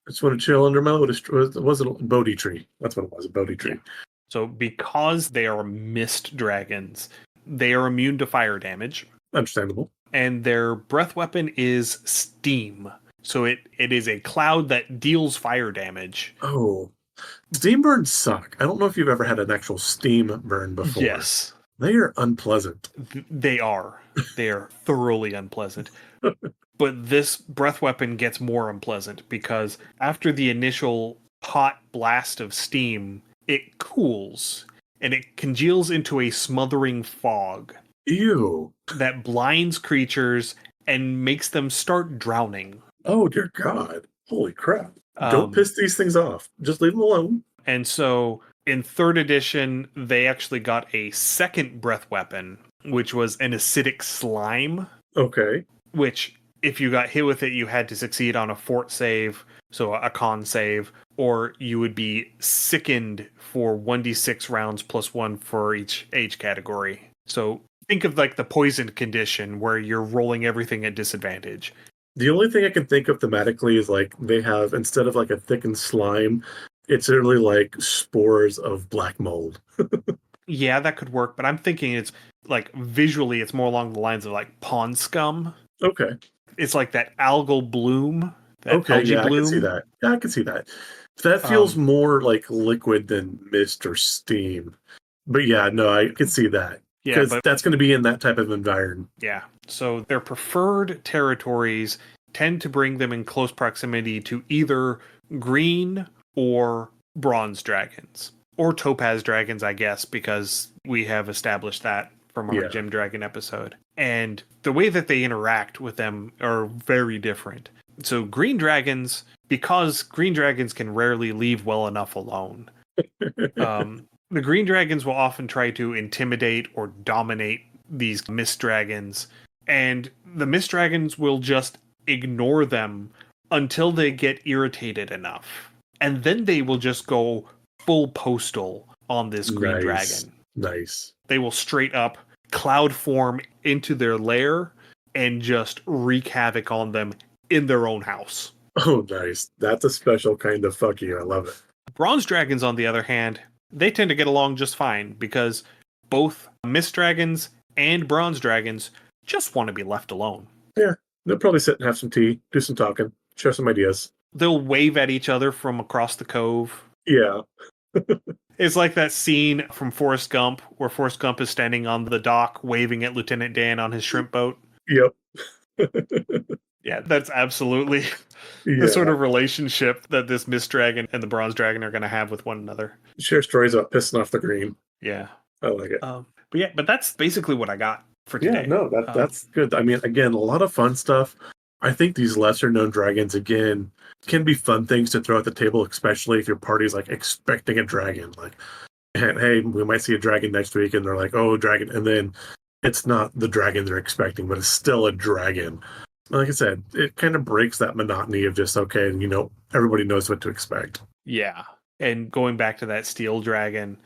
just want to chill under my was it a Bodhi tree? That's what it was, a Bodhi tree. Yeah. So because they are mist dragons, they are immune to fire damage. Understandable. And their breath weapon is steam. So it is a cloud that deals fire damage. Oh. Steam burns suck. I don't know if you've ever had an actual steam burn before. Yes. They are unpleasant. They are. They are thoroughly unpleasant. But this breath weapon gets more unpleasant because after the initial hot blast of steam, it cools and it congeals into a smothering fog Ew. that blinds creatures and makes them start drowning. Oh, dear God. Holy crap. Don't Um, piss these things off. Just leave them alone. and so in third edition, they actually got a second breath weapon, which was an acidic slime, Okay. which if you got hit with it, you had to succeed on a fort save, so a con save, or you would be sickened for 1d6 rounds plus 1 for each age category. So think of like the poisoned condition where you're rolling everything at disadvantage. The only thing I can think of thematically is like they have, instead of like a thickened slime, it's literally like spores of black mold. Yeah, that could work, but I'm thinking it's like visually, it's more along the lines of like pond scum. Okay. It's like that algal bloom, that Okay. algae Yeah, I can see bloom. that. Yeah, I can see that. That feels Um, more like liquid than mist or steam. But yeah, no, I can see that yeah, because but that's going to be in that type of environment. yeah. So their preferred territories tend to bring them in close proximity to either green or bronze dragons. Or topaz dragons, I guess, because we have established that from our Yeah. Gem Dragon episode. And the way that they interact with them are very different. So green dragons, because green dragons can rarely leave well enough alone, the green dragons will often try to intimidate or dominate these mist dragons, and the mist dragons will just ignore them until they get irritated enough. And then they will just go full postal on this green Nice. dragon. Nice. They will straight up cloud form into their lair and just wreak havoc on them in their own house. Oh, nice. That's a special kind of fuck you. I love it. Bronze dragons, on the other hand, they tend to get along just fine because both mist dragons and bronze dragons just want to be left alone. Yeah. They'll probably sit and have some tea, do some talking, share some ideas. They'll wave at each other from across the cove. Yeah. It's like that scene from Forrest Gump where Forrest Gump is standing on the dock waving at Lieutenant Dan on his shrimp boat. Yep. Yeah, that's absolutely the sort Yeah. of relationship that this mist dragon and the bronze dragon are going to have with one another. Share stories about pissing off the green. Yeah. I like it. But that's basically what I got for Yeah, today. no, that's good. I mean, again, a lot of fun stuff. I think these lesser known dragons, again, can be fun things to throw at the table, especially if your party's like expecting a dragon. Like, hey, we might see a dragon next week, and they're like, oh, dragon. And then it's not the dragon they're expecting, but it's still a dragon. Like I said, it kind of breaks that monotony of just, okay, everybody knows what to expect. Yeah. And going back to that steel dragon,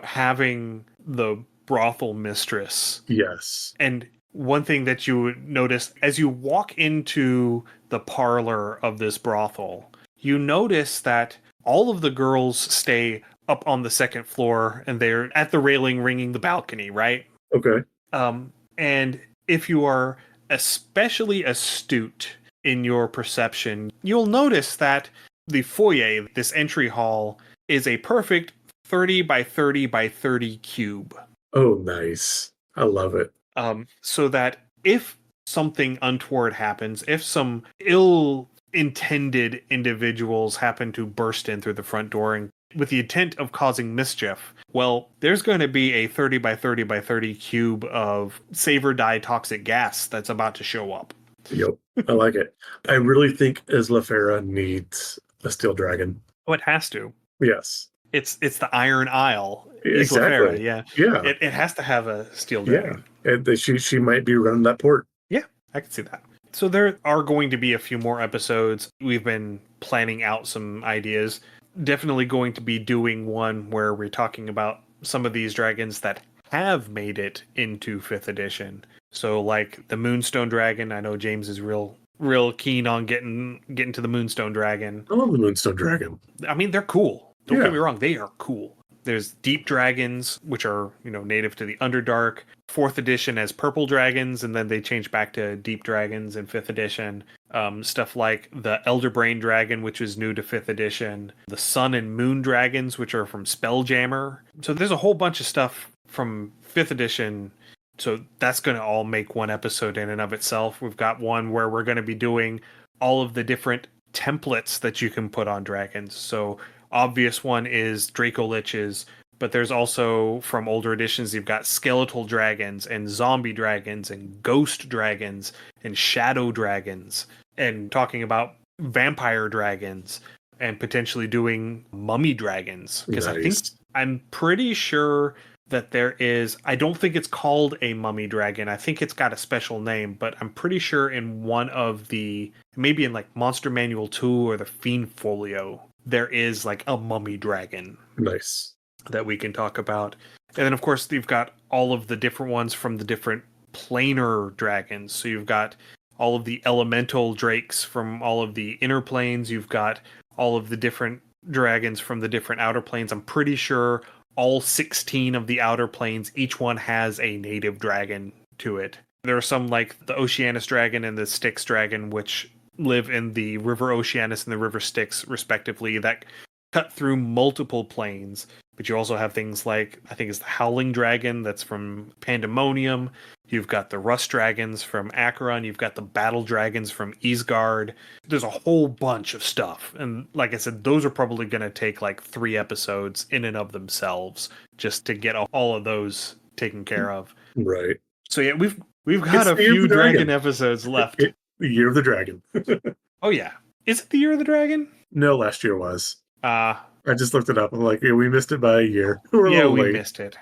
having the brothel mistress. Yes. And one thing that you would notice as you walk into the parlor of this brothel, you notice that all of the girls stay up on the second floor and they're at the railing ringing the balcony, right? Okay. And if you are especially astute in your perception, you'll notice that the foyer, this entry hall, is a perfect 30 by 30 by 30 cube. Oh, nice. I love it. So that if something untoward happens, if some ill-intended individuals happen to burst in through the front door and with the intent of causing mischief, well, there's going to be a 30 by 30 by 30 cube of savor dye toxic gas that's about to show up. Yep. I like it. I really think Islafera needs a steel dragon. Oh, it has to. Yes. It's the Iron Isle. Exactly. Islafera, yeah. Yeah. It has to have a steel dragon. Yeah. And she might be running that port. Yeah, I can see that. So there are going to be a few more episodes. We've been planning out some ideas. Definitely going to be doing one where we're talking about some of these dragons that have made it into 5th edition. So like the Moonstone Dragon, I know James is real keen on getting to the Moonstone Dragon. I love the Moonstone Dragon. I mean, they're cool. Don't Yeah. get me wrong, they are cool. There's Deep Dragons, which are, native to the Underdark. 4th edition as Purple Dragons, and then they change back to Deep Dragons in 5th edition. Stuff like the Elder Brain Dragon, which is new to 5th edition. The Sun and Moon Dragons, which are from Spelljammer. So there's a whole bunch of stuff from 5th edition So that's going to all make one episode in and of itself. We've got one where we're going to be doing all of the different templates that you can put on dragons. So obvious one is Draco Liches, but there's also from older editions, you've got skeletal dragons and zombie dragons and ghost dragons and shadow dragons, and talking about vampire dragons and potentially doing mummy dragons. Because Nice. I'm pretty sure that there is, I don't think it's called a mummy dragon. I think it's got a special name, but I'm pretty sure in one of the, maybe in like Monster Manual 2 or the Fiend Folio, there is like a mummy dragon Nice. that we can talk about. And then of course you've got all of the different ones from the different planar dragons. So you've got all of the elemental drakes from all of the inner planes. You've got all of the different dragons from the different outer planes. I'm pretty sure all 16 of the outer planes, each one has a native dragon to it. There are some like the Oceanus dragon and the Styx dragon, which live in the River Oceanus and the River Styx, respectively, that cut through multiple planes. But you also have things like, I think it's the Howling Dragon that's from Pandemonium. You've got the Rust Dragons from Acheron. You've got the Battle Dragons from Isgard. There's a whole bunch of stuff. And like I said, those are probably going to take like 3 episodes in and of themselves just to get all of those taken care of. Right. So yeah, we've got a few dragon episodes left. The Year of the Dragon. Oh yeah. Is it the Year of the Dragon? No, last year was. I just looked it up. I'm like, yeah, we missed it by a year. We're a little late. Missed it.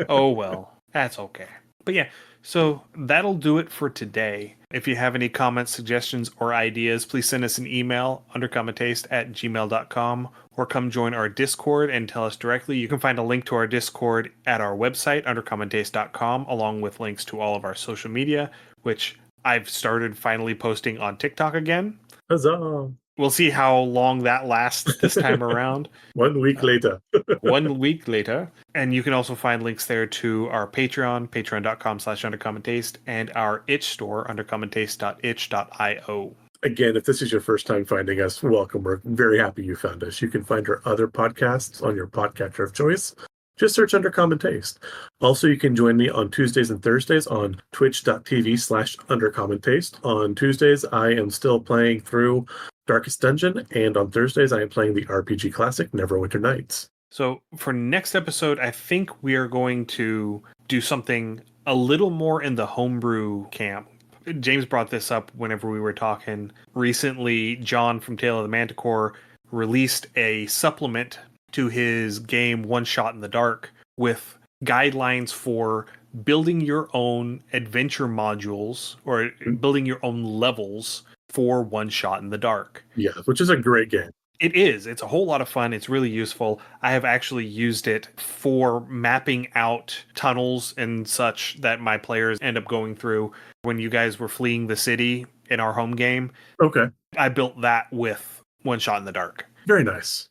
Oh well, that's okay. But yeah, so that'll do it for today. If you have any comments, suggestions, or ideas, please send us an email, undercommontaste@gmail.com, or come join our Discord and tell us directly. You can find a link to our Discord at our website, undercommontaste.com, along with links to all of our social media, which I've started finally posting on TikTok again. Huzzah! We'll see how long that lasts this time around. 1 week later. 1 week later. And you can also find links there to our Patreon, patreon.com/undercommontaste, and our itch store, undercommontaste.itch.io. Again, if this is your first time finding us, welcome. We're very happy you found us. You can find our other podcasts on your podcatcher of choice. Just search Under Common Taste. Also, you can join me on Tuesdays and Thursdays on twitch.tv/undercommontaste. On Tuesdays, I am still playing through Darkest Dungeon, and on Thursdays, I am playing the RPG classic Neverwinter Nights. So for next episode, I think we are going to do something a little more in the homebrew camp. James brought this up whenever we were talking. Recently, John from Tale of the Manticore released a supplement to his game One Shot in the Dark with guidelines for building your own adventure modules or building your own levels for One Shot in the Dark. Yeah, which is a great game. It is. It's a whole lot of fun. It's really useful. I have actually used it for mapping out tunnels and such that my players end up going through. When you guys were fleeing the city in our home game, okay, I built that with One Shot in the Dark. Very nice.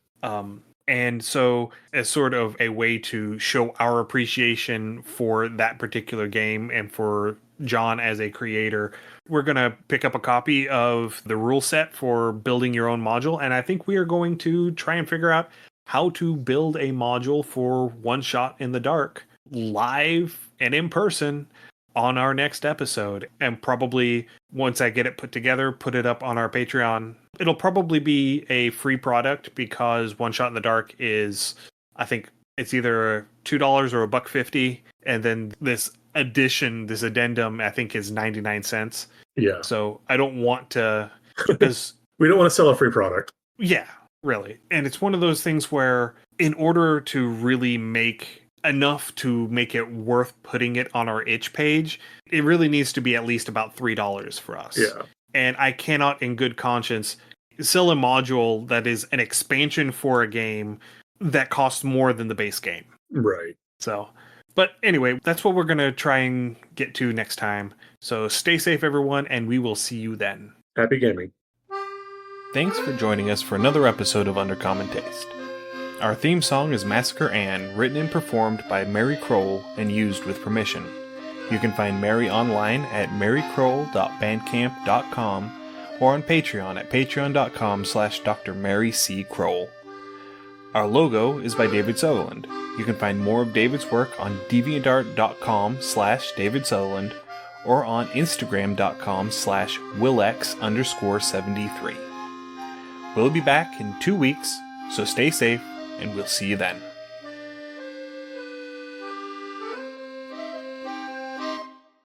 And so as sort of a way to show our appreciation for that particular game and for John as a creator, we're going to pick up a copy of the rule set for building your own module. And I think we are going to try and figure out how to build a module for One Shot in the Dark live and in person on our next episode. And probably once I get it put together, put it up on our Patreon. It'll probably be a free product because One Shot in the Dark is, I think it's either $2 or $1.50. And then this addition, this addendum, I think is 99 cents. Yeah. So I don't want to, because we don't want to sell a free product. Yeah, really. And it's one of those things where in order to really make enough to make it worth putting it on our itch page, it really needs to be at least about $3 for us. Yeah. And I cannot in good conscience sell a module that is an expansion for a game that costs more than the base game. Right. So, but anyway, that's what we're going to try and get to next time. So stay safe, everyone, and we will see you then. Happy gaming. Thanks for joining us for another episode of Under Common Taste. Our theme song is Massacre Ann, written and performed by Mary Kroll and used with permission. You can find Mary online at marykroll.bandcamp.com or on Patreon at patreon.com/Dr. Mary C. Kroll. Our logo is by David Sutherland. You can find more of David's work on deviantart.com/David Sutherland or on instagram.com/Willex_73. We'll be back in 2 weeks, so stay safe, and we'll see you then.